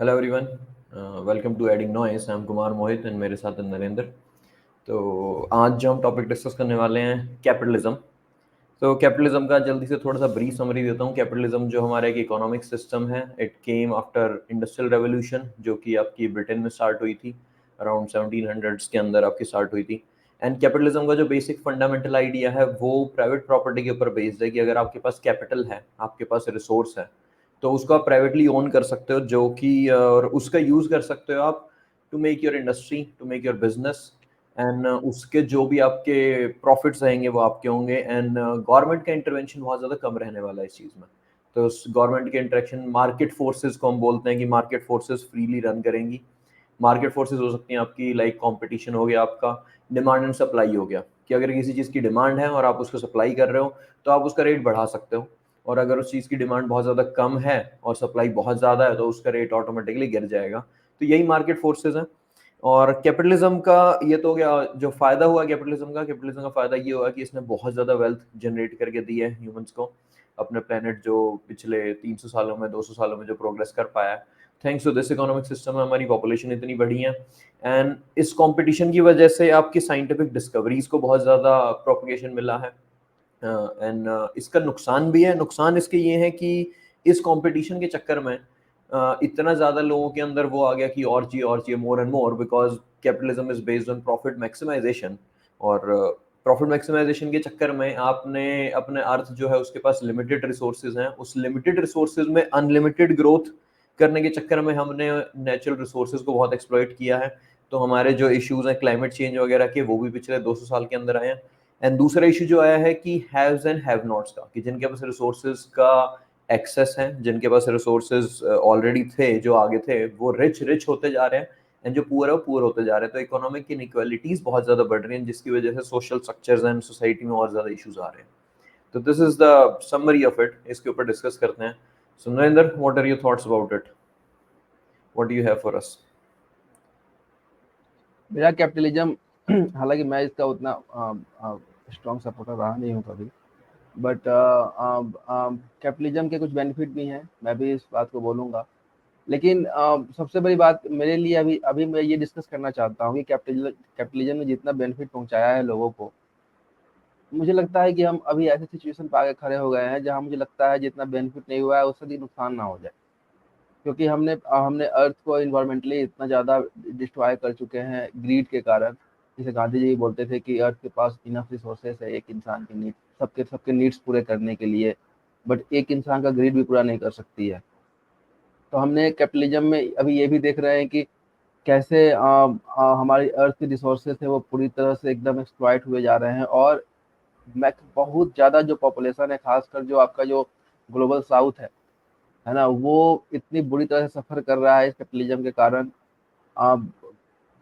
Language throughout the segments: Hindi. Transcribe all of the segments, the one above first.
Hello everyone, welcome to adding noise. I am Kumar Mohit and मेरे साथ है नरेंद्र। तो आज जो हम टॉपिक डिस्कस करने वाले हैं, कैपिटलिज्म। तो कैपिटलिज्म का जल्दी से थोड़ा सा ब्रीफ समरी देता हूँ। कैपिटलिज्म जो हमारा एक इकोनॉमिक सिस्टम है, it came after industrial revolution, जो कि आपकी ब्रिटेन में स्टार्ट हुई थी अराउंड 1700s के अंदर आपकी स्टार्ट हुई थी। एंड कैपिटलिज्म का जो बेसिक फंडामेंटल आइडिया है वो प्राइवेट प्रॉपर्टी के ऊपर बेस्ड है कि अगर आपके पास कैपिटल है, आपके पास रिसोर्स है, तो उसको आप प्राइवेटली ओन कर सकते हो, जो कि और उसका यूज कर सकते हो आप to make your industry, to make your business. And उसके जो भी आपके प्रॉफिट्स रहेंगे वो आपके होंगे। एंड गवर्नमेंट का इंटरवेंशन बहुत ज़्यादा कम रहने वाला है इस चीज़ में। तो गवर्नमेंट के इंटरेक्शन, मार्केट फोर्सेस को हम बोलते हैं कि मार्केट फोर्सेस फ्रीली रन करेंगी। मार्केट फोर्सेस हो सकती हैं आपकी, लाइक कंपटीशन हो गया, आपका डिमांड एंड सप्लाई हो गया, कि अगर किसी चीज़ की डिमांड है और आप उसको सप्लाई कर रहे हो तो आप उसका रेट बढ़ा सकते हो। और अगर उस चीज़ की डिमांड बहुत ज़्यादा कम है और सप्लाई बहुत ज़्यादा है तो उसका रेट ऑटोमेटिकली गिर जाएगा। तो यही मार्केट फोर्सेस हैं। और कैपिटलिज्म का ये तो हो गया जो फायदा हुआ कैपिटलिज्म का फायदा ये हुआ कि इसने बहुत ज्यादा वेल्थ जनरेट करके दी है ह्यूमंस को। अपने प्लेनेट जो पिछले 300 सालों में, 200 सालों में जो प्रोग्रेस कर पाया है, thanks to this economic system में हमारी पॉपुलेशन इतनी बढ़ी है। एंड इस कंपटीशन की वजह से आपकी साइंटिफिक डिस्कवरीज को बहुत ज्यादा प्रोपगेशन मिला है। एंड इसका नुकसान भी है। नुकसान इसके ये है कि इस कंपटीशन के चक्कर में इतना ज़्यादा लोगों के अंदर वो आ गया कि और चाहिए, more and more, because capitalism is based on profit maximisation. और प्रॉफिट मैक्सिमाइजेशन के चक्कर में आपने अपने अर्थ जो है उसके पास लिमिटेड रिसोर्सेज हैं, उस लिमिटेड रिसोर्सेज में अनलिमिटेड ग्रोथ करने के चक्कर में हमने नेचुरल रिसोर्सेज को बहुत एक्सप्लॉइट किया है। तो हमारे जो इश्यूज हैं क्लाइमेट चेंज वगैरह के, वो भी पिछले 200 साल के अंदर आए हैं। एंड दूसरा इशू जो आया है कि हैव्स एंड हैव नॉट्स का, कि जिनके पास रिसोर्सेज का एक्सेस है, जिनके पास रिसोर्सेज ऑलरेडी थे, जो आगे थे, वो रिच रिच होते जा रहे हैं, एंड जो पुअर है वो पुअर होते जा रहे हैं। तो इकोनॉमिक इनइक्वालिटीज बहुत ज्यादा बढ़ रही हैं, जिसकी वजह से सोशल स्ट्रक्चर्स एंड सोसाइटी में और ज्यादा इश्यूज आ रहे हैं। तो this is the summary of it. इसके ऊपर डिस्कस करते हैं। So Narendra, what are your thoughts about it? What do you have for us? मेरा कैपिटलिज्म हालांकि मैं इसका उतना स्ट्रॉन्ग सपोर्टर रहा नहीं हूँ कभी। बट कैपिटलिज्म के कुछ बेनिफिट भी हैं, मैं भी इस बात को बोलूँगा। लेकिन सबसे बड़ी बात मेरे लिए अभी अभी मैं ये डिस्कस करना चाहता हूँ कि कैपिटलिज्म ने जितना बेनिफिट पहुंचाया है लोगों को, मुझे लगता है कि हम अभी ऐसे सिचुएशन पर आगे खड़े हो गए हैं जहां मुझे लगता है जितना बेनिफिट नहीं हुआ है उससे भी नुकसान ना हो जाए। क्योंकि हमने हमने अर्थ को इन्वायरमेंटली इतना ज़्यादा डिस्ट्रॉय कर चुके हैं ग्रीड के कारण। जैसे गांधी जी बोलते थे कि अर्थ के पास इनफ रिसोर्सेस है एक इंसान की नीड, सबके सबके नीड्स पूरे करने के लिए, बट एक इंसान का ग्रीड भी पूरा नहीं कर सकती है। तो हमने कैपिटलिज्म में अभी ये भी देख रहे हैं कि कैसे हमारी अर्थ के रिसोर्सेस है वो पूरी तरह से एकदम एक्सप्लॉइट हुए जा रहे हैं। और मैं बहुत ज़्यादा जो पॉपुलेशन है, खासकर जो आपका जो ग्लोबल साउथ है ना, वो इतनी बुरी तरह से सफ़र कर रहा है इस कैपिटलिज्म के कारण। अ,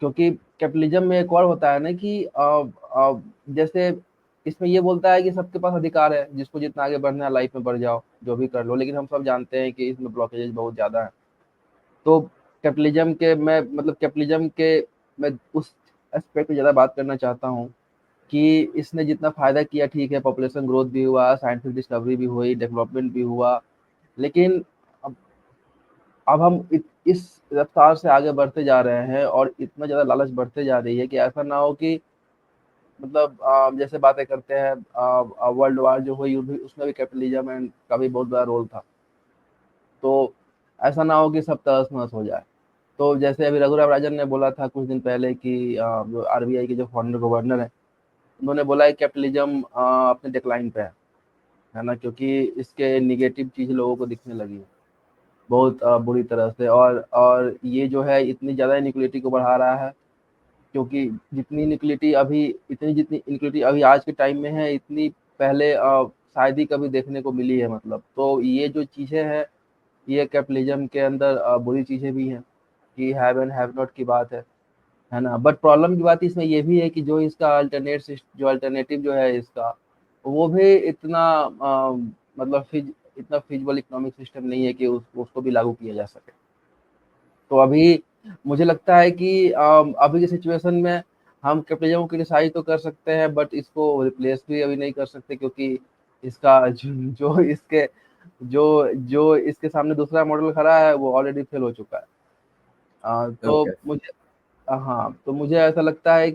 क्योंकि कैपिटलिज्म में एक और होता है ना कि जैसे इसमें ये बोलता है कि सबके पास अधिकार है, जिसको जितना आगे बढ़ना है लाइफ में बढ़ जाओ, जो भी कर लो। लेकिन हम सब जानते हैं कि इसमें ब्लॉकेजेस बहुत ज़्यादा है। तो कैपिटलिज्म के मैं उस एस्पेक्ट पे ज़्यादा बात करना चाहता हूँ कि इसने जितना फ़ायदा किया, ठीक है, पॉपुलेशन ग्रोथ भी हुआ, साइंटिफिक डिस्कवरी भी हुई, डेवलपमेंट भी हुआ। लेकिन अब अब हम इस रफ्तार से आगे बढ़ते जा रहे हैं और इतना ज़्यादा लालच बढ़ते जा रही है कि ऐसा ना हो कि जैसे बातें करते हैं, वर्ल्ड वार जो हुई उसमें भी कैपिटलिज्म एंड का भी बहुत बड़ा रोल था। तो ऐसा ना हो कि सब तहस नहस हो जाए। तो जैसे अभी रघुराम राजन ने बोला था कुछ दिन पहले कि जो आरबीआई के जो फॉर्नर गवर्नर है, उन्होंने बोला है कैपिटलिज्म अपने डिक्लाइन पे है ना, क्योंकि इसके निगेटिव चीज़ लोगों को दिखने लगी है बहुत बुरी तरह से। और ये जो है इतनी ज़्यादा इनिक्वलिटी को बढ़ा रहा है, क्योंकि जितनी जितनी इनिक्वलिटी अभी आज के टाइम में है, इतनी पहले शायद ही कभी देखने को मिली है। मतलब तो ये जो चीज़ें हैं, ये कैपिटलिज्म के अंदर बुरी चीज़ें भी हैं कि हैव एंड हैव नॉट की बात है ना। बट प्रॉब्लम की बात इसमें ये भी है कि जो इसका अल्टरनेटिव जो है इसका, वो भी इतना मतलब इतना फिजिबल इकोनॉमिक सिस्टम नहीं है कि उसको भी लागू किया जा सके। तो अभी मुझे लगता है कि अभी की सिचुएशन में हम कैपिटलिज्म को क्रिटिसाइज तो कर सकते हैं, बट इसको रिप्लेस भी अभी नहीं कर सकते, क्योंकि इसका जो इसके सामने दूसरा मॉडल खड़ा है वो ऑलरेडी फेल हो चुका है। ओके। तो मुझे हाँ, तो मुझे ऐसा लगता है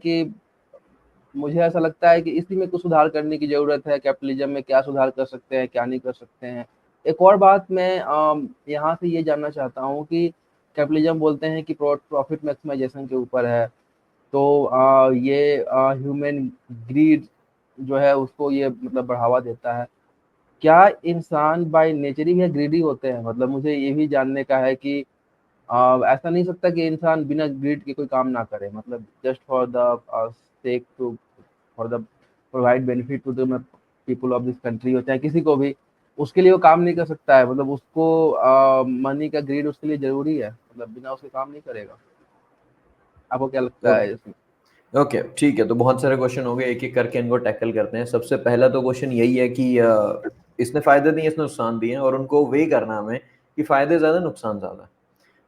कि इसी में कुछ सुधार करने की ज़रूरत है, कैपिटलिज़्म में क्या सुधार कर सकते हैं, क्या नहीं कर सकते हैं। एक और बात मैं यहाँ से ये जानना चाहता हूँ कि कैपिटलिज़्म बोलते हैं कि प्रॉफ़िट मैक्सिमाइज़ेशन के ऊपर है, तो ये ह्यूमन ग्रीड जो है उसको ये मतलब बढ़ावा देता है। क्या इंसान बाय नेचर ही ग्रीडी होते हैं? मतलब मुझे ये भी जानने का है कि ऐसा नहीं सकता कि इंसान बिना ग्रीड के कोई काम ना करे, मतलब just for the sake to for the provide benefit to the people of this country, हो चाहे किसी को भी, उसके लिए वो काम नहीं कर सकता है, मतलब उसको मनी का ग्रीड उसके लिए जरूरी है, मतलब बिना उसके काम नहीं करेगा। आपको क्या लगता है इसमें? ओके, ठीक है। तो बहुत सारे क्वेश्चन हो गए, एक एक करके इनको टैकल करते हैं। सबसे पहला तो क्वेश्चन यही है कि इसने फायदे दिए, इसने नुकसान दिए हैं, और उनको वे करना हमें कि फायदे ज्यादा नुकसान ज्यादा।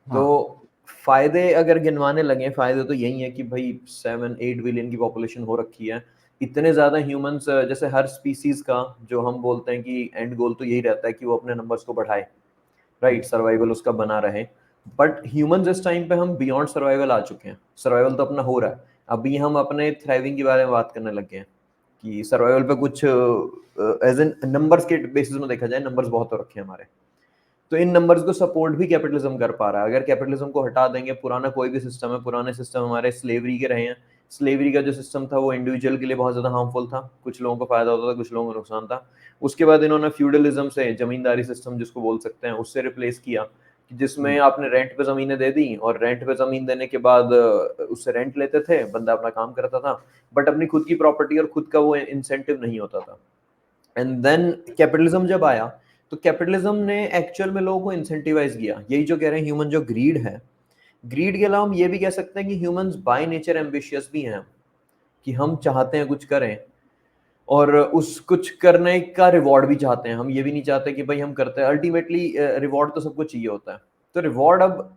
तो हाँ। फायदे अगर गिनवाने लगे, फायदे तो यही है कि भाई 7-8 बिलियन की पॉपुलेशन हो रखी है, इतने ज्यादा ह्यूमंस, जैसे हर स्पीसीज का जो हम बोलते हैं कि एंड गोल तो यही रहता है कि वो अपने नंबर्स को बढ़ाए, राइट, सर्वाइवल उसका बना रहे। बट ह्यूमंस इस टाइम पे हम बियॉन्ड सर्वाइवल आ चुके हैं। सर्वाइवल तो अपना हो रहा है, अभी हम अपने थ्राइविंग के बारे में बात करने लग गए हैं कि सर्वाइवल पे कुछ एज एन नंबर्स के बेसिस में देखा जाए, नंबर्स बहुत हो रखे हैं हमारे। तो इन नंबर्स को सपोर्ट भी कैपिटलिज्म कर पा रहा है। अगर कैपिटलिज्म को हटा देंगे, पुराना कोई भी सिस्टम है, पुराने सिस्टम हमारे स्लेवरी के रहे हैं। स्लेवरी का जो सिस्टम था वो इंडिविजुअल के लिए बहुत ज्यादा हार्मफुल था, कुछ लोगों को फायदा होता था, कुछ लोगों को नुकसान था। उसके बाद इन्होंने फ्यूडलिज्म से, जमींदारी सिस्टम जिसको बोल सकते हैं, उससे रिप्लेस किया, जिसमें आपने रेंट पे जमीनें दे दी, और रेंट पे जमीन देने के बाद उससे रेंट लेते थे, बंदा अपना काम करता था, बट अपनी खुद की प्रॉपर्टी और खुद का वो इंसेंटिव नहीं होता था। एंड देन कैपिटलिज्म जब आया, तो कैपिटलिज्म ने एक्चुअल में लोगों को इंसेंटिवाइज किया। यही जो कह रहे हैं ह्यूमन जो ग्रीड है, ग्रीड के अलावा हम ये भी कह सकते हैं कि ह्यूमंस बाय नेचर एम्बिशियस भी हैं, कि हम चाहते हैं कुछ करें, और उस कुछ करने का रिवॉर्ड भी चाहते हैं। हम ये भी नहीं चाहते कि भाई हम करते हैं, अल्टीमेटली रिवॉर्ड तो सबको चाहिए होता है। तो रिवॉर्ड अब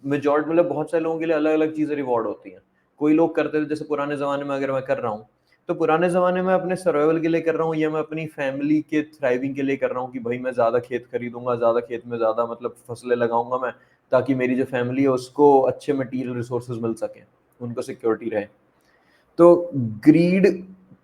मेजॉरिटी, मतलब बहुत सारे लोगों के लिए अलग अलग चीजें रिवॉर्ड होती हैं। कोई लोग करते थे, जैसे पुराने जमाने में अगर मैं कर रहा हूँ, तो पुराने जमाने में अपने सर्वाइवल के लिए कर रहा हूँ, या मैं अपनी फैमिली के थ्राइविंग के लिए कर रहा हूँ, कि भाई मैं ज्यादा खेत खरीदूंगा, ज्यादा खेत में ज्यादा मतलब फसलें लगाऊंगा मैं, ताकि मेरी जो फैमिली है उसको अच्छे मटेरियल रिसोर्सेज मिल सके, उनको सिक्योरिटी रहे। तो ग्रीड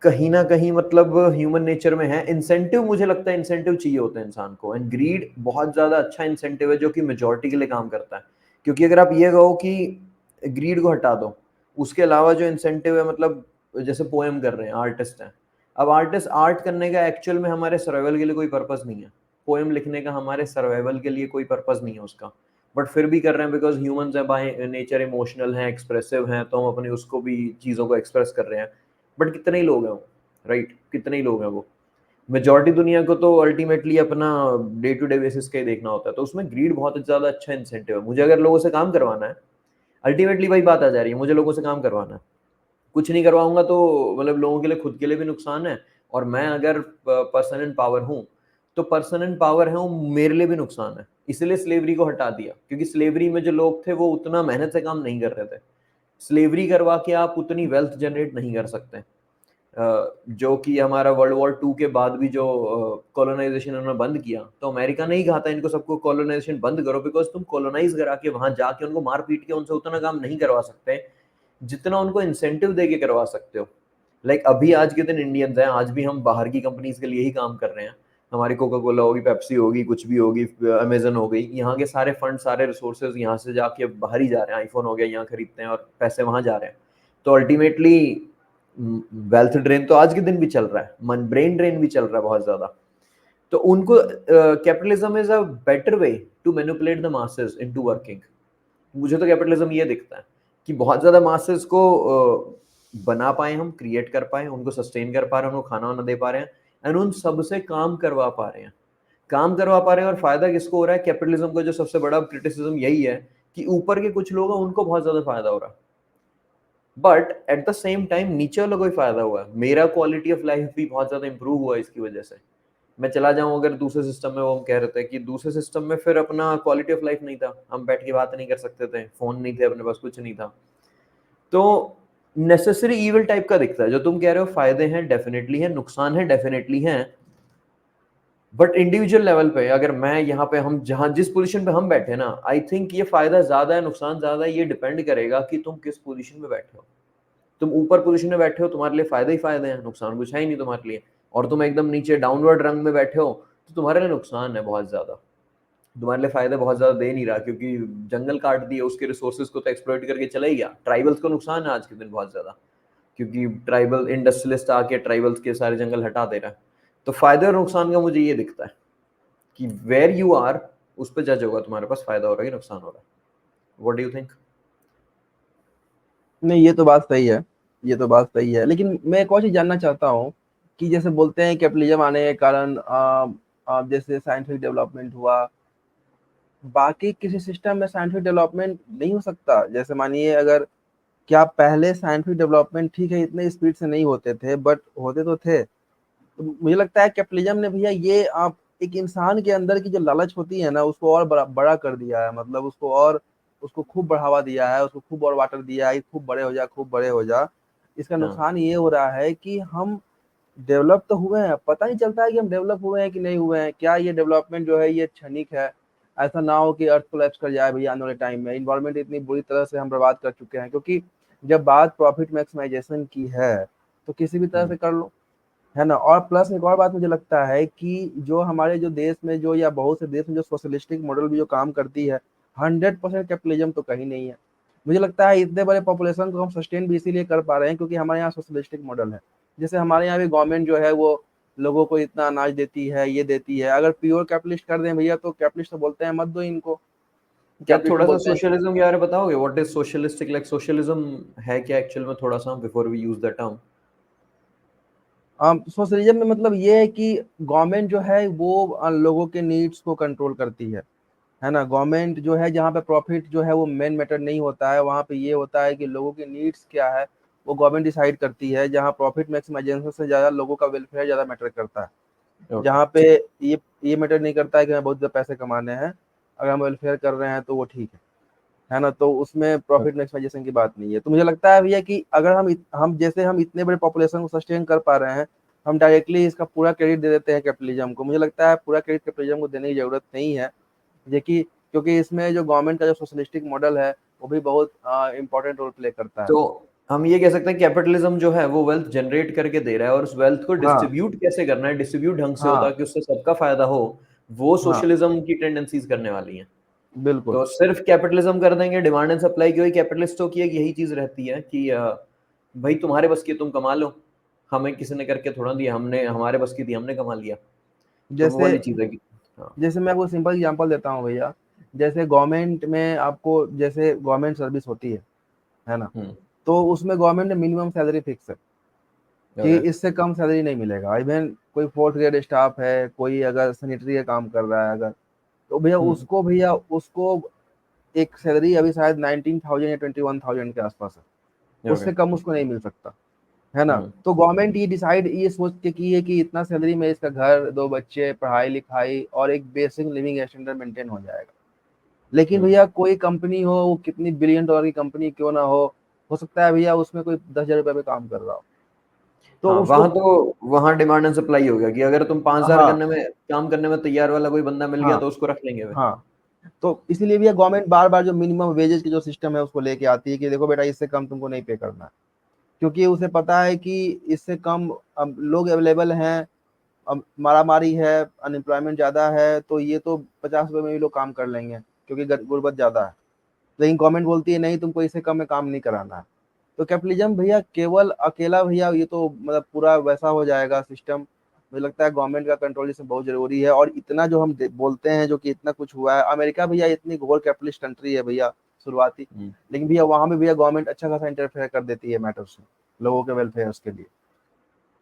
कहीं ना कहीं मतलब ह्यूमन नेचर में है। इंसेंटिव, मुझे लगता है इंसेंटिव चाहिए होता है इंसान को, एंड ग्रीड बहुत ज्यादा अच्छा इंसेंटिव है जो कि मेजोरिटी के लिए काम करता है। क्योंकि अगर आप ये कहो कि ग्रीड को हटा दो, उसके अलावा जो इंसेंटिव है, मतलब जैसे पोएम कर रहे हैं, आर्टिस्ट हैं, अब आर्टिस्ट आर्ट करने का एक्चुअल में हमारे सर्वाइवल के लिए कोई पर्पस नहीं है। पोएम लिखने का हमारे सर्वाइवल के लिए कोई पर्पस नहीं है उसका, बट फिर भी कर रहे हैं, बिकॉज ह्यूमंस है बाय नेचर इमोशनल हैं, एक्सप्रेसिव हैं, तो हम अपनी उसको भी चीज़ों को एक्सप्रेस कर रहे हैं। बट कितने ही लोग हैं वो, राइट, कितने ही लोग हैं वो। मेजॉरिटी दुनिया को तो अल्टीमेटली अपना डे टू डे बेसिस का ही देखना होता है, तो उसमें ग्रीड बहुत ज्यादा अच्छा इंसेंटिव है। मुझे अगर लोगों से काम करवाना है, अल्टीमेटली वही बात आ जा रही है, मुझे लोगों से काम करवाना है, कुछ नहीं करवाऊंगा तो मतलब लोगों के लिए, खुद के लिए भी नुकसान है, और मैं अगर पर्सन इन पावर हूँ, तो पर्सन इन पावर है वो मेरे लिए भी नुकसान है। इसलिए स्लेवरी को हटा दिया, क्योंकि स्लेवरी में जो लोग थे वो उतना मेहनत से काम नहीं कर रहे थे। स्लेवरी करवा के आप उतनी वेल्थ जनरेट नहीं कर सकते। जो कि हमारा वर्ल्ड वॉर 2 के बाद भी जो कॉलोनाइजेशन उन्होंने बंद किया, तो अमेरिका ने ही कहा था इनको सबको कॉलोनाइजेशन बंद करो, बिकॉज तुम कॉलोनाइज करा के वहां जाके उनको मार पीट के उनसे उतना काम नहीं करवा सकते जितना उनको इंसेंटिव दे के करवा सकते हो। लाइक अभी आज के दिन इंडियंस हैं, आज भी हम बाहर की कंपनीज के लिए ही काम कर रहे हैं। हमारी कोका कोला होगी, पेप्सी होगी, कुछ भी होगी, अमेजन हो गई, यहाँ के सारे फंड, सारे रिसोर्सेज यहाँ से जाके बाहर ही जा रहे हैं। आईफोन हो गया, यहाँ खरीदते हैं और पैसे वहां जा रहे हैं। तो अल्टीमेटली वेल्थ ड्रेन तो आज के दिन भी चल रहा है, मन ब्रेन ड्रेन भी चल रहा है बहुत ज्यादा। तो उनको capitalism is a better way to manipulate the masses into working. मुझे तो कैपिटलिज्म ये दिखता है कि बहुत ज्यादा मासेस को बना पाए, हम क्रिएट कर पाए, उनको सस्टेन कर पा रहे हैं, उनको खाना वाना दे पा रहे हैं, एंड उन सबसे काम करवा पा रहे हैं, काम करवा पा रहे हैं। और फायदा किसको हो रहा है? कैपिटलिज्म का जो सबसे बड़ा क्रिटिसिज्म यही है कि ऊपर के कुछ लोग हैं उनको बहुत ज्यादा फायदा हो रहा है, but at the same time नीचे वाला कोई फायदा हुआ है। मेरा क्वालिटी ऑफ लाइफ भी बहुत ज्यादा इंप्रूव हुआ है इसकी वजह से। मैं चला जाऊं अगर दूसरे सिस्टम में, वो हम कह रहे थे कि दूसरे सिस्टम में फिर अपना क्वालिटी ऑफ लाइफ नहीं था, हम बैठ के बात नहीं कर सकते थे, फोन नहीं थे अपने पास, कुछ नहीं था। तो नेसेसरी ईविल टाइप का दिखता है। जो तुम कह रहे हो फायदे हैं डेफिनेटली है, नुकसान है डेफिनेटली है, बट इंडिविजुअल लेवल पे अगर मैं यहाँ पे हम जहाँ जिस पोजीशन पे हम बैठे ना, आई थिंक ये फायदा ज्यादा है नुकसान ज्यादा है, ये डिपेंड करेगा कि तुम किस पोजीशन में बैठे हो। तुम ऊपर पोजीशन में बैठे हो, तुम्हारे लिए फायदे ही फायदे हैं, नुकसान कुछ है ही नहीं तुम्हारे लिए। और तुम एकदम नीचे डाउनवर्ड रंग में बैठे हो तो तुम्हारे लिए नुकसान है बहुत ज्यादा। तुम्हारे लिए फायदे बहुत ज्यादा दे नहीं रहा, क्योंकि जंगल काट दिए, उसके रिसोर्सेज को तो एक्सप्लॉइट करके चला ही गया। ट्राइबल्स को नुकसान है आज के दिन बहुत ज्यादा, क्योंकि ट्राइबल इंडस्ट्रियलिस्ट आके ट्राइबल्स के सारे जंगल हटा दे रहा है। तो फायदे और नुकसान का मुझे ये दिखता है कि वेयर यू आर उस पर जज होगा तुम्हारे पास फायदा हो रहा है कि नुकसान हो रहा है। What do you think? नहीं, ये तो बात सही है, ये तो बात सही है, लेकिन मैं एक और चीज़ जानना चाहता हूँ कि जैसे बोलते हैं कैपिटलिज्म आने के कारण जैसे साइंटिफिक डेवलपमेंट हुआ, बाकी किसी सिस्टम में साइंटिफिक डेवलपमेंट नहीं हो सकता? जैसे मानिए, अगर क्या पहले साइंटिफिक डेवलपमेंट ठीक है इतने स्पीड से नहीं होते थे, बट होते तो थे। तो मुझे लगता है कैपिटलिज्म ने भैया ये आप एक इंसान के अंदर की जो लालच होती है ना, उसको और बड़ा बड़ा कर दिया है, मतलब उसको और उसको खूब बढ़ावा दिया है, उसको खूब और वाटर दिया है, खूब बड़े हो जा, खूब बड़े हो जा। इसका हाँ नुकसान ये हो रहा है कि हम डेवलप तो हुए हैं, पता नहीं चलता है कि हम डेवलप हुए हैं कि नहीं हुए हैं। क्या ये डेवलपमेंट जो है ये क्षणिक है? ऐसा ना हो कि अर्थ कोलैप्स कर जाए भैया आने वाले टाइम में। इन्वायरमेंट इतनी बुरी तरह से हम बर्बाद कर चुके हैं, क्योंकि जब बात प्रॉफिट मैक्सिमाइजेशन की है तो किसी भी तरह से कर लो, है ना। और प्लस एक और बात मुझे लगता है कि जो हमारे जो देश में जो या बहुत से देश में जो सोशलिस्टिक मॉडल भी जो काम करती है, 100% कैपिटलिज्म तो कहीं नहीं है। मुझे लगता है इतने बड़े पॉपुलेशन को हम सस्टेन भी इसीलिए कर पा रहे हैं क्योंकि हमारे यहाँ सोशलिस्टिक मॉडल है। जैसे हमारे यहाँ भी गवर्नमेंट जो है वो लोगों को इतना अनाज देती है, ये देती है। अगर प्योर कैपिटलिस्ट कर दें भैया तो कैपिटलिस्ट तो बोलते हैं मत दो इनको, क्या कैपिटलिस्ट तो थोड़ा सा बोलते हैं कि सोशलिज्म के बारे में बताओगे? What is socialistic, like socialism है क्या एक्चुअल में, थोड़ा सा before we use the term. Socialism में मतलब ये है कि गवर्नमेंट जो है वो लोगों के नीड्स को कंट्रोल करती है ना। गवर्नमेंट जो है जहाँ पे प्रॉफिट जो है वो मेन मैटर नहीं होता है, वहाँ पे ये होता है कि लोगों के नीड्स क्या है वो गवर्नमेंट डिसाइड करती है। जहाँ प्रॉफिट मैक्सिमाइजेशन से ज़्यादा लोगों का वेलफेयर ज़्यादा मैटर करता है। ओके जहाँ पे ठीक। ये मैटर नहीं करता है कि हमें बहुत ज़्यादा पैसे कमाने हैं, अगर हम वेलफेयर कर रहे हैं तो वो ठीक है ना। तो उसमें प्रॉफिट मैक्सिमाइजेशन की बात नहीं है। तो मुझे लगता है भैया कि अगर हम जैसे हम इतने बड़े पॉपुलेशन को सस्टेन कर पा रहे हैं, हम डायरेक्टली इसका पूरा क्रेडिट दे देते हैं कैपिटलिज्म को। मुझे लगता है पूरा क्रेडिट कैपिटलिज्म को देने की जरूरत नहीं है। देखिए, क्योंकि इसमें जो गवर्नमेंट का जो सोशलिस्टिक मॉडल है वो भी बहुत इंपॉर्टेंट रोल प्ले करता है। तो हम ये कह सकते हैं कैपिटलिज्म जो है वो वेल्थ जनरेट करके दे रहा है, और उस वेल्थ को हाँ, डिस्ट्रीब्यूट कैसे करना है, डिस्ट्रीब्यूट ढंग से होता हाँ, है कि उससे सबका फायदा हो, वो हाँ, सोशलिज्म की टेंडेंसीज करने वाली हैं। बिल्कुल। तो सिर्फ कैपिटलिज्म कर देंगे, डिमांड एंड सप्लाई की, वही कैपिटलिस्टों की एक यही चीज रहती है कि भाई तुम्हारे बस की तुम कमा लो, हमें किसी ने करके थोड़ा दिया, हमने हमारे बस की थी हमने कमा लिया। तो वो जैसे वाली चीज है कि हाँ। जैसे मैं आपको सिंपल एग्जांपल देता हूँ भैया। जैसे गवर्नमेंट में आपको जैसे गवर्नमेंट सर्विस होती है ना। हम्म। तो उसमें गवर्नमेंट ने मिनिमम सैलरी फिक्स है कि ओके। इससे कम सैलरी नहीं मिलेगा। इवन कोई फोर्थ ग्रेड स्टाफ है, कोई अगर सैनिटरी का काम कर रहा है अगर, तो भैया उसको एक सैलरी अभी शायद 19,000 या 21,000 के आसपास है। ओके। उससे कम उसको नहीं मिल सकता, है ना। हम्म। तो गवर्नमेंट ये डिसाइड ये सोच के की है कि इतना सैलरी में इसका घर, दो बच्चे, पढ़ाई लिखाई और एक बेसिक लिविंग स्टैंडर्ड मेंटेन हो जाएगा। लेकिन हम्म। भैया कोई कंपनी हो, वो कितनी बिलियन डॉलर की कंपनी क्यों ना हो सकता है भैया उसमें कोई 10,000 रुपये पे काम कर रहा हो, तो हाँ उसको। वहां तो वहां डिमांड एंड सप्लाई हो गया कि अगर तुम 5,000 हाँ, करने में काम करने में तैयार वाला कोई बंदा मिल गया हाँ, तो उसको रख लेंगे वे। हाँ। तो इसीलिए भैया गवर्नमेंट बार बार जो मिनिमम वेजेस की जो सिस्टम है उसको लेके आती है कि देखो बेटा इससे कम तुमको नहीं पे करना है। क्योंकि उसे पता है कि इससे कम अब लोग अवेलेबल हैं, अब मारामारी है, अनएम्प्लॉयमेंट ज़्यादा है, तो ये तो 50 रुपये में भी लोग काम कर लेंगे क्योंकि गुर्बत ज़्यादा है। लेकिन गवर्नमेंट बोलती है नहीं, तुमको इससे कम में काम नहीं कराना है। तो कैपिटलिज्म भैया केवल अकेला भैया ये तो मतलब पूरा वैसा हो जाएगा सिस्टम। मुझे लगता है गवर्नमेंट का कंट्रोल इसमें बहुत जरूरी है। और इतना जो हम बोलते हैं जो कि इतना कुछ हुआ है, अमेरिका भैया इतनी घोर कैपिटलिस्ट कंट्री है भैया शुरुआती, हम्म। लेकिन भैया वहां में भैया गवर्नमेंट अच्छा खासा इंटरफेयर कर देती है मैटर्स में, लोगों के वेलफेयर के लिए,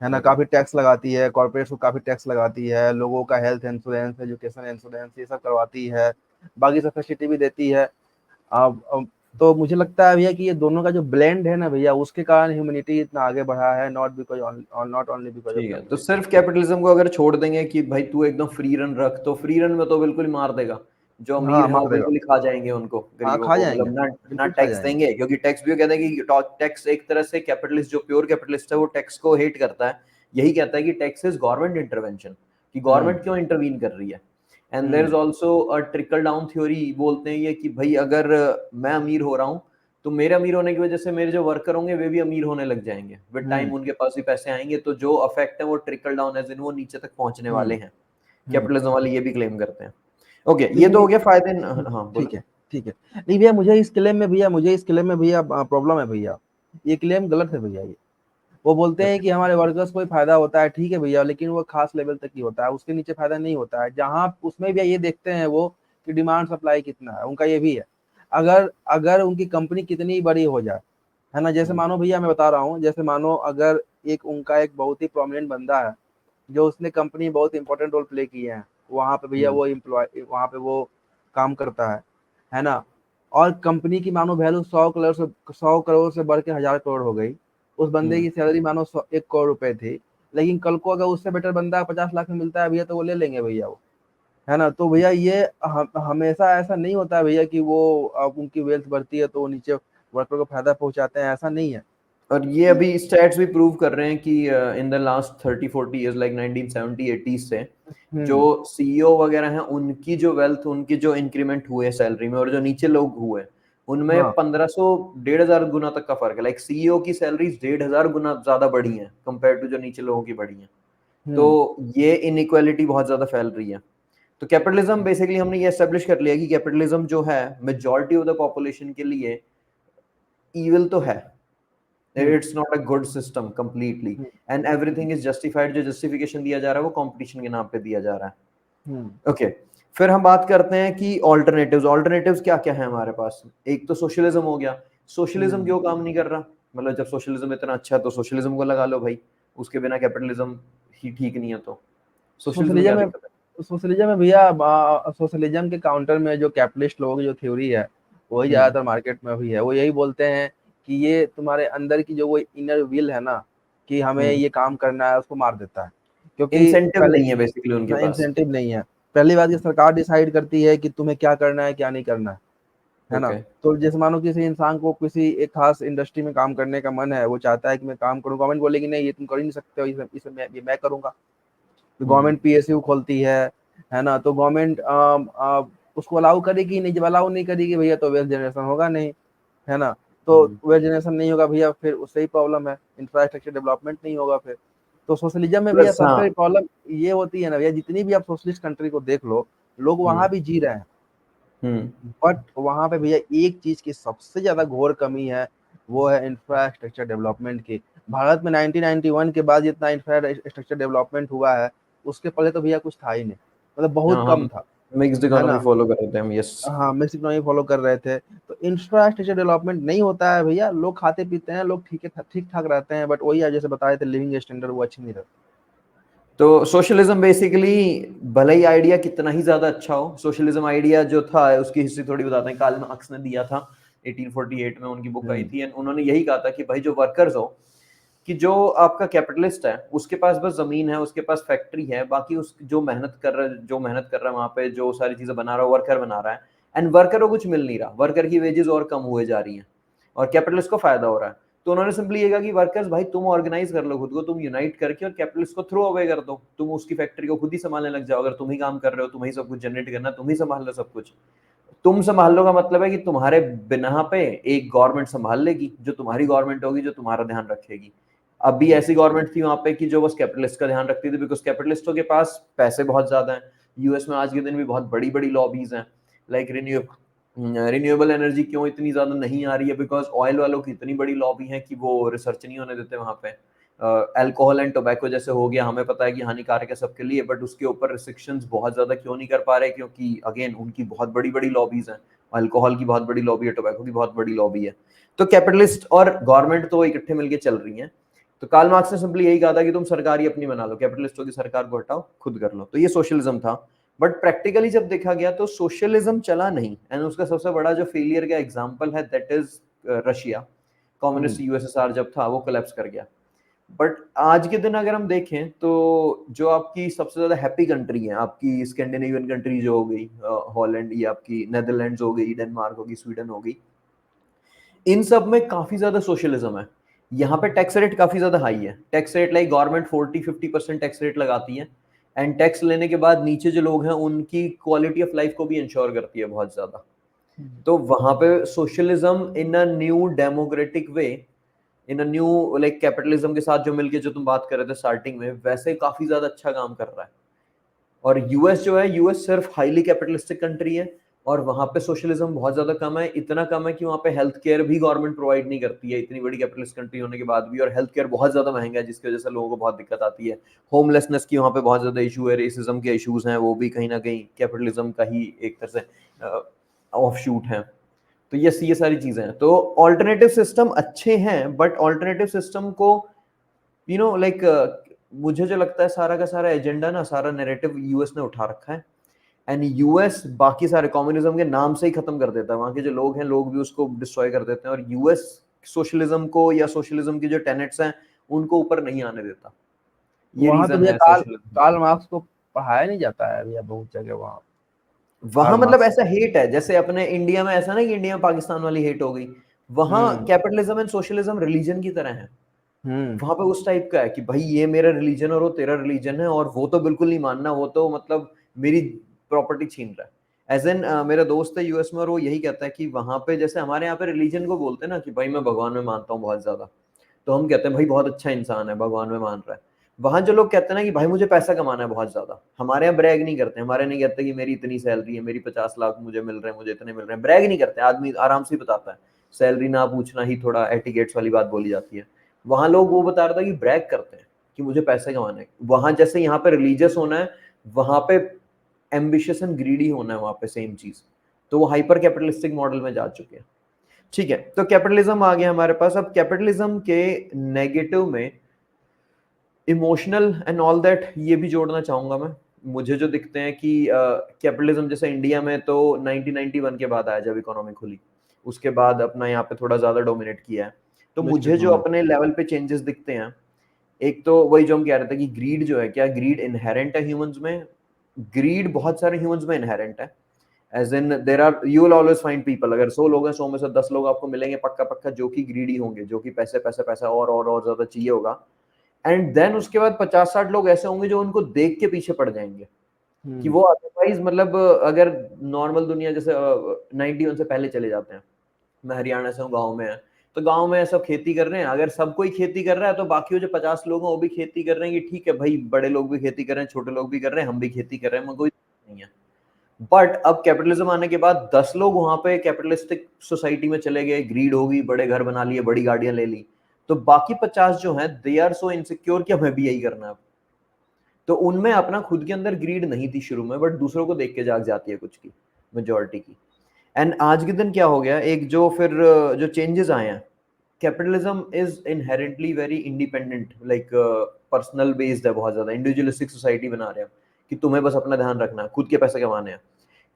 है ना। ओके। काफी टैक्स लगाती है, कॉर्पोरेट को काफी टैक्स लगाती है, लोगों का हेल्थ इंश्योरेंस, एजुकेशन इंश्योरेंस ये सब करवाती है, बाकी सब फैसिलिटी भी देती है। अब तो मुझे लगता है भैया कि ये दोनों का जो ब्लेंड है ना भैया, उसके कारण ह्यूमैनिटी इतना आगे बढ़ा है, नॉट ओनली बिकॉज ऑफ ठीक है, तो कैपिटलिज्म। सिर्फ कैपिटलिज्म को अगर छोड़ देंगे कि भाई तू एकदम फ्री रन रख, तो फ्री रन में तो बिल्कुल ही मार देगा। जो हाँ, अमीर है वो मार देगा। बिल्कुल ही खा जाएंगे उनको, हाँ, गरीबों खा को, जाएंगे, मतलब ना ना बिल्कुल खा टैक्स जाएंगे। देंगे, क्योंकि टैक्स भी वो कहते हैं कि टैक्स एक तरह से कैपिटलिस्ट जो प्योर कैपिटलिस्ट है वो टैक्स को हेट करता है। यही कहता है कि टैक्स इज गवर्नमेंट इंटरवेंशन, कि गवर्नमेंट क्यों इंटरवीन कर रही है। And there is also a trickle down theory बोलते हैं ये कि भाई अगर मैं अमीर हो रहा हूँ तो मेरे अमीर होने की वजह से मेरे जो वर्कर होंगे वे भी अमीर होने लग जाएंगे, विद टाइम उनके पास भी पैसे आएंगे, तो जो अफेक्ट है वो ट्रिकल डाउन एज इन वो नीचे तक पहुंचने वाले हैं। कैपिटलिज्म वाले ये भी क्लेम करते हैं। ओके, ये तो हो गया फायदे। हाँ बोलो। ठीक है, ठीक है। नहीं भैया, मुझे इस क्लेम में भैया प्रॉब्लम है भैया। ये क्लेम गलत है भैया ये। वो बोलते हैं Okay. कि हमारे वर्कर्स को ही फायदा होता है, ठीक है भैया, लेकिन वो खास लेवल तक ही होता है, उसके नीचे फायदा नहीं होता है। जहाँ उसमें भी ये देखते हैं वो कि डिमांड सप्लाई कितना है, उनका ये भी है। अगर अगर उनकी कंपनी कितनी बड़ी हो जाए, है ना, जैसे मानो भैया मैं बता रहा हूँ, जैसे मानो अगर एक बहुत ही प्रोमिनेंट बंदा है, जो उसने कंपनी बहुत इंपॉर्टेंट रोल प्ले किए हैं, वहां पे भैया वो एम्प्लॉय वहां पे वो काम करता है ना, और कंपनी की मानो वैल्यू 100 करोड़ से बढ़ के 1000 करोड़ हो गई। उस बंदे की सैलरी मानो 1 करोड़ रुपए थी, लेकिन कल को अगर उससे बेटर बंदा 50 लाख में मिलता है भैया, तो वो ले लेंगे भैया वो, है ना। तो भैया ये हमेशा ऐसा नहीं होता है भैया कि वो अब उनकी वेल्थ बढ़ती है तो वो नीचे वर्कर को फायदा पहुंचाते हैं, ऐसा नहीं है। और ये अभी स्टैट्स भी प्रूव कर रहे हैं कि in the last 30-40 years, like 1970 80 से जो हम्म। सीईओ वगैरह हैं उनकी जो वेल्थ, उनकी जो इंक्रीमेंट हुए सैलरी में, और जो नीचे लोग हुए उनमें हाँ। 1500 1,500 गुना तक का फर्क है। लाइक सीईओ की सैलरी 1,500 गुना ज्यादा बढ़ी है कंपेयर टू जो नीचे लोगों की बढ़ी है। तो हम्म। ये इनइक्वालिटी बहुत ज्यादा फैल रही है। तो कैपिटलिज्म बेसिकली हमने ये एस्टेब्लिश कर लिया कि कैपिटलिज्म जो है मेजॉरिटी ऑफ द पॉपुलेशन के लिए ईविल तो है, hmm. It's not a good system completely, hmm. And everything is justified. जो जस्टिफिकेशन दिया जा रहा है वो कंपटीशन के नाम पे दिया जा रहा है। हम्म। ओके फिर हम बात करते हैं कि ऑल्टरनेटिव्स। ऑल्टरनेटिव्स क्या क्या है हमारे पास। एक तो सोशलिज्म हो गया। सोशलिज्म हम्म। क्यों काम नहीं कर रहा, मतलब जब सोशलिज्म इतना अच्छा है तो सोशलिज्म को लगा लो भाई, उसके बिना कैपिटलिज्म ही ठीक नहीं है। तो सोशलिज्म क्या सोशलिज्म में दिक्कत है। सोशलिज्म में भैया सोशलिज्म के काउंटर में जो कैपिटलिस्ट लोगों की जो थ्योरी है, वही हम्म ज्यादातर मार्केट में भी है। वो यही बोलते हैं कि ये तुम्हारे अंदर की जो वो इनर विल है ना, कि हमें हम्म ये काम करना है, उसको मार देता है। क्योंकि इंसेंटिव पहले नहीं है बेसिकली उनके पास। इंसेंटिव नहीं है। पहली बात, ये सरकार डिसाइड करती है कि तुम्हें क्या करना है क्या नहीं करना है ना। ओके तो जैसे मानो किसी इंसान को किसी एक खास इंडस्ट्री में काम करने का मन है, वो चाहता है कि मैं काम करूँ, गवर्नमेंट बोलेगी नहीं, ये तुम कर ही नहीं सकते हो, इसे मैं करूंगा। तो हम्म गवर्नमेंट पीएसयू खोलती है ना, तो गवर्नमेंट उसको अलाउ करेगी नहीं। जब अलाउ नहीं करेगी भैया, तो वेल्थ जनरेशन होगा नहीं, है ना। तो हम्म वेल्थ जनरेशन नहीं होगा भैया, फिर उससे ही प्रॉब्लम है, इंफ्रास्ट्रक्चर डेवलपमेंट नहीं होगा फिर। तो सोशलिज्म में भैया प्लस हाँ। सबसे प्रॉब्लम ये होती है ना भैया, जितनी भी आप सोशलिस्ट कंट्री को देख लो, लोग वहां हम्म भी जी रहे हैं, हम्म बट वहां पे भैया एक चीज की सबसे ज्यादा घोर कमी है, वो है इंफ्रास्ट्रक्चर डेवलपमेंट की। भारत में 1991 के बाद जितना इंफ्रास्ट्रक्चर डेवलपमेंट हुआ है, उसके पहले तो भैया कुछ था ही नहीं, मतलब बहुत हाँ कम हम था, मिक्स्ड है इकोनॉमी ना। फॉलो कर रहे थे हम, यस। हाँ, मिक्स इकोनॉमी फॉलो कर रहे थे। तो इंफ्रास्ट्रक्चर डेवलपमेंट नहीं होता है भैया, लोग खाते पीते हैं, लोग ठीक ठाक रहते हैं, बट वही है जैसे बताए थे, लिविंग स्टैंडर्ड वो अच्छी नहीं रहती। तो सोशलिज्म बेसिकली, भले ही आइडिया कितना ही ज्यादा अच्छा हो, सोशलिज्म आइडिया जो था उसकी हिस्ट्री थोड़ी बताते हैं। कार्ल मार्क्स ने दिया था 1848 में, उनकी बुक आई हम्म। थी, एंड उन्होंने यही कहा था कि भाई जो वर्कर्स हो, कि जो आपका कैपिटलिस्ट है उसके पास बस जमीन है, उसके पास फैक्ट्री है, बाकी उस जो मेहनत कर रहा है वहां पे, जो सारी चीजें बना रहा है, वर्कर बना रहा है, एंड वर्कर को कुछ मिल नहीं रहा, वर्कर की वेजेस और कम हुए जा रही हैं, और कैपिटलिस्ट को फायदा हो रहा है। तो उन्होंने सिंपली ये कहा कि वर्कर्स भाई तुम ऑर्गेनाइज कर लो खुद को, तुम यूनाइट करके, और कैपिटलिस्ट को थ्रो अवे कर दो, तुम उसकी फैक्ट्री को खुद ही संभालने लग जाओ। अगर तुम ही काम कर रहे हो, तुम ही सब कुछ जनरेट करना, तुम ही संभाल लो सब कुछ। तुम संभाल लो का मतलब है कि तुम्हारे बिना पे एक गवर्नमेंट संभाल लेगी, जो तुम्हारी गवर्नमेंट होगी, जो तुम्हारा ध्यान रखेगी। अभी ऐसी गवर्नमेंट थी वहां पे कि जो बस कैपिटलिस्ट का ध्यान रखती थी, बिकॉज कैपिटलिस्टों के पास पैसे बहुत ज्यादा हैं। यूएस में आज के दिन भी बहुत बड़ी बड़ी लॉबीज हैं। लाइक रिन्यूएबल एनर्जी क्यों इतनी ज्यादा नहीं आ रही है, बिकॉज ऑयल वालों की इतनी बड़ी लॉबी है कि वो रिसर्च नहीं होने देते वहां पे। अल्कोहल एंड टोबैको जैसे हो गया, हमें पता है कि हानिकारक है सबके लिए, बट उसके ऊपर रिस्ट्रिक्शंस बहुत ज्यादा क्यों नहीं कर पा रहे, क्योंकि अगेन उनकी बहुत बड़ी बड़ी लॉबीज हैं। अल्कोहल की बहुत बड़ी लॉबी है, टोबैको की बहुत बड़ी लॉबी है। तो कैपिटलिस्ट और गवर्नमेंट तो इकट्ठे मिलकर चल रही हैं। तो कार्ल मार्क्स ने सिंपली यही कहा था कि तुम सरकार ही अपनी बना लो, कैपिटलिस्टों की सरकार को हटाओ, खुद कर लो। तो ये सोशलिज्म था। बट प्रैक्टिकली जब देखा गया तो सोशलिज्म चला नहीं, एंड उसका सबसे बड़ा जो फेलियर का एग्जांपल है that is Russia. Communist hmm. USSR जब था वो कोलैप्स कर गया। बट आज के दिन अगर हम देखें तो जो आपकी सबसे ज्यादा हैप्पी कंट्री है, आपकी स्कैंडिनेवियन कंट्री जो हो गई, हॉलैंड, ये आपकी नेदरलैंड्स हो गई, डेनमार्क होगी, स्वीडन होगी, इन सब में काफी ज्यादा सोशलिज्म है। यहाँ पे टैक्स रेट काफी ज्यादा हाई है। Tax rate like government 40-50% tax rate लगाती है, एंड टैक्स लेने के बाद नीचे जो लोग हैं उनकी क्वालिटी ऑफ लाइफ को भी इंश्योर करती है बहुत ज्यादा। तो वहां पे socialism in a new democratic way, in a new like capitalism के साथ जो मिलके जो तुम बात कर रहे थे स्टार्टिंग में, वैसे काफी ज्यादा अच्छा काम कर रहा है। और यूएस जो है, यूएस सिर्फ हाईली कैपिटलिस्टिक कंट्री है और वहां पे सोशलिज्म बहुत ज्यादा कम है। इतना कम है कि वहां पे हेल्थ केयर भी गवर्नमेंट प्रोवाइड नहीं करती है, इतनी बड़ी कैपिटलिस्ट कंट्री होने के बाद भी। और हेल्थ केयर बहुत ज्यादा महंगा है, जिसकी वजह से लोगों को बहुत दिक्कत आती है। होमलेसनेस की वहां पे बहुत ज्यादा इशू है, रेसिज्म के इशूज हैं, वो भी कहीं ना कहीं कैपिटलिज्म का ही एक तरह से ऑफ शूट है। तो ये सारी चीजें हैं। तो ऑल्टरनेटिव सिस्टम अच्छे हैं, बट ऑल्टरनेटिव सिस्टम को लाइक मुझे जो लगता है सारा का सारा एजेंडा ना, सारा नैरेटिव यूएस ने उठा रखा है। एंड यूएस बाकी सारे कम्युनिज्म के नाम से ही खत्म कर देता है। वहां के जो लोग हैं, लोग भी उसको डिस्ट्रॉय कर देते हैं। और यूएस सोशलिज्म को या सोशलिज्म की जो टेनेट्स हैं उनको ऊपर नहीं आने देता। ये वहाँ तो रीजन भैया है कार्ल सोशलिज्म। कार्ल मार्क्स को पढ़ाया नहीं जाता है भैया बहुत जगह वहाँ। वहां कार्ल मतलब मार्क्स। ऐसा हेट है, जैसे अपने इंडिया में ऐसा ना कि इंडिया में पाकिस्तान वाली हेट हो गई, वहां हम्म। कैपिटलिज्म एंड सोशलिज्म रिलीजन की तरह है। हम्म। वहां पे उस टाइप का है कि भाई ये मेरा रिलीजन और वो तेरा रिलीजन है, और वो तो बिल्कुल नहीं मानना, वो तो मतलब मेरी प्रॉपर्टी छीन रहा है। एज एन मेरा दोस्त है यूएस में, और वो यही कहता है कि वहां पे जैसे हमारे यहाँ पे रिलीजन को बोलते हैं ना कि भाई मैं भगवान में मानता हूँ बहुत ज्यादा, तो हम कहते हैं भाई बहुत अच्छा इंसान है, भगवान में मान रहा है। वहां जो लोग कहते हैं ना कि भाई मुझे पैसा कमाना है बहुत ज्यादा, हमारे यहाँ ब्रैग नहीं करते। हमारे नहीं कहते कि मेरी इतनी सैलरी है, मेरी 50 लाख मुझे मिल रहे हैं, मुझे इतने मिल रहे हैं। ब्रैग नहीं करते, आदमी आराम से ही बताता है। सैलरी ना पूछना ही थोड़ा एटिकेट्स वाली बात बोली जाती है। वहां लोग वो बता रहा था कि ब्रैग करते हैं कि मुझे पैसे कमाने हैं। वहां जैसे यहाँ पे रिलीजियस होना है, वहां पे एम्बिशियस एंड ग्रीडी होना है, वहां पे सेम चीज। तो वो हाइपर कैपिटलिस्टिक मॉडल में जा चुके हैं। ठीक है, तो कैपिटलिज्म आ गया हमारे पास। अब कैपिटलिज्म के नेगेटिव में इमोशनल एंड ऑल दैट ये भी जोड़ना चाहूंगा मैं। मुझे जो दिखते हैं कि कैपिटलिज्म जैसे इंडिया में तो 1991 के बाद आया जब इकोनॉमी खुली, उसके बाद अपना यहाँ पे थोड़ा ज्यादा डोमिनेट किया है। तो मुझे जो अपने लेवल पे चेंजेस दिखते हैं, एक तो वही जो हम कह रहे थे कि ग्रीड जो है, क्या ग्रीड इनहेरेंट है ह्यूमंस में? ग्रीड बहुत सारे ह्यूमंस में इनहेरेंट है। As in there are, you will always find people, अगर 100 लोग हैं 100 में से 10 लोग आपको मिलेंगे पक्का पक्का जो कि ग्रीडी होंगे, जो कि पैसे पैसे पैसा और ज्यादा चाहिए होगा। एंड देन उसके बाद 50-60 लोग ऐसे होंगे जो उनको देख के पीछे पड़ जाएंगे, कि वो अदरवाइज मतलब अगर नॉर्मल दुनिया जैसे 91 से पहले चले जाते हैं, मैं हरियाणा से हूँ, गाँव में है, तो गाँव में सब खेती कर रहे हैं। अगर सब कोई खेती कर रहा है तो बाकी जो 50 लोग हैं वो भी खेती कर रहे हैं कि ठीक है भाई, बड़े लोग भी खेती कर रहे हैं, छोटे लोग भी कर रहे हैं, हम भी खेती कर रहे हैं, कोई नहीं है। बट अब कैपिटलिज्म आने के बाद 10 लोग वहां पे कैपिटलिस्टिक सोसाइटी में चले गए, ग्रीड होगी, बड़े घर बना लिए, बड़ी गाड़ियां ले ली, तो बाकी 50 जो हैं दे आर सो इनसिक्योर कि हमें भी यही करना है। तो उनमें अपना खुद के अंदर ग्रीड नहीं थी शुरू में, बट दूसरों को देख के जाग जाती है कुछ की, मेजोरिटी की। एंड आज के दिन क्या हो गया, एक जो फिर जो चेंजेस आए हैं, capitalism is inherently very independent, like personal based है, बहुत ज्यादा इंडिविजुअलिस्टिक सोसाइटी बना रहे हैं कि तुम्हें बस अपना ध्यान रखना है, खुद के पैसे कमाने हैं।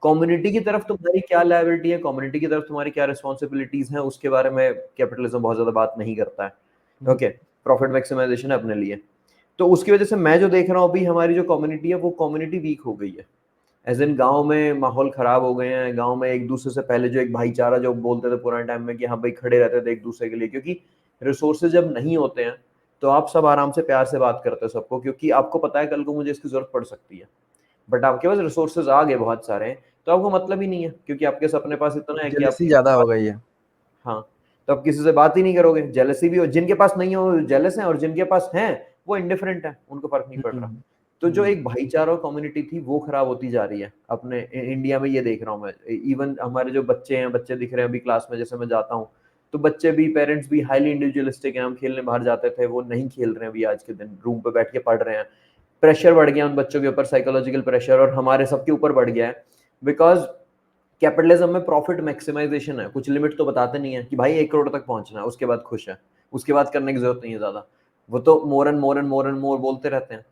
कम्युनिटी की तरफ तुम्हारी क्या लायबिलिटी है, कम्युनिटी की तरफ तुम्हारी क्या रिस्पॉन्सिबिलिटीज हैं, उसके बारे में कैपिटलिज्म बहुत ज्यादा बात नहीं करता है। ओके, प्रॉफिट मैक्सिमाइजेशन है अपने लिए। तो उसकी वजह से मैं जो देख रहा हूँ अभी, हमारी जो कम्युनिटी है वो कम्युनिटी वीक हो गई है। एज इन गाँव में माहौल खराब हो गए हैं। गाँव में एक दूसरे से पहले जो एक भाईचारा जो बोलते थे पुराने टाइम में कि हाँ भाई खड़े रहते थे एक दूसरे के लिए, क्योंकि रिसोर्सेज जब नहीं होते हैं तो आप सब आराम से प्यार से बात करते हो सबको, क्योंकि आपको पता है कल को मुझे इसकी जरूरत पड़ सकती है। बट आपके पास रिसोर्सेज आ गए बहुत सारे, तो आपको मतलब ही नहीं है, क्योंकि आपके अपने पास इतना है कि आप जेलसी किसी से ज्यादा हो बात, गई है। हाँ, तो आप किसी से बात ही नहीं करोगे। जेलसी भी हो, जिनके पास नहीं हो जेलस है, और जिनके पास है वो इंडिफरेंट है, उनको फर्क नहीं पड़ रहा। तो जो एक भाईचारा और कम्युनिटी थी वो खराब होती जा रही है अपने इंडिया में, ये देख रहा हूँ मैं। इवन हमारे जो बच्चे हैं, बच्चे दिख रहे हैं अभी क्लास में, जैसे मैं जाता हूँ तो बच्चे भी, पेरेंट्स भी हाईली इंडिविजुअलिस्टिक हैं। हम खेलने बाहर जाते थे, वो नहीं खेल रहे हैं अभी आज के दिन, रूम पे बैठ के पढ़ रहे हैं। प्रेशर बढ़ गया उन बच्चों के ऊपर, साइकोलॉजिकल प्रेशर, और हमारे सबके ऊपर बढ़ गया है। बिकॉज कैपिटलिज्म में प्रॉफिट मैक्सिमाइजेशन है, कुछ लिमिट तो बताते नहीं है कि भाई 1 करोड़ तक पहुंचना है, उसके बाद खुश है, उसके बाद करने की जरूरत नहीं है ज्यादा। वो तो मोर and more and more and मोर बोलते रहते हैं।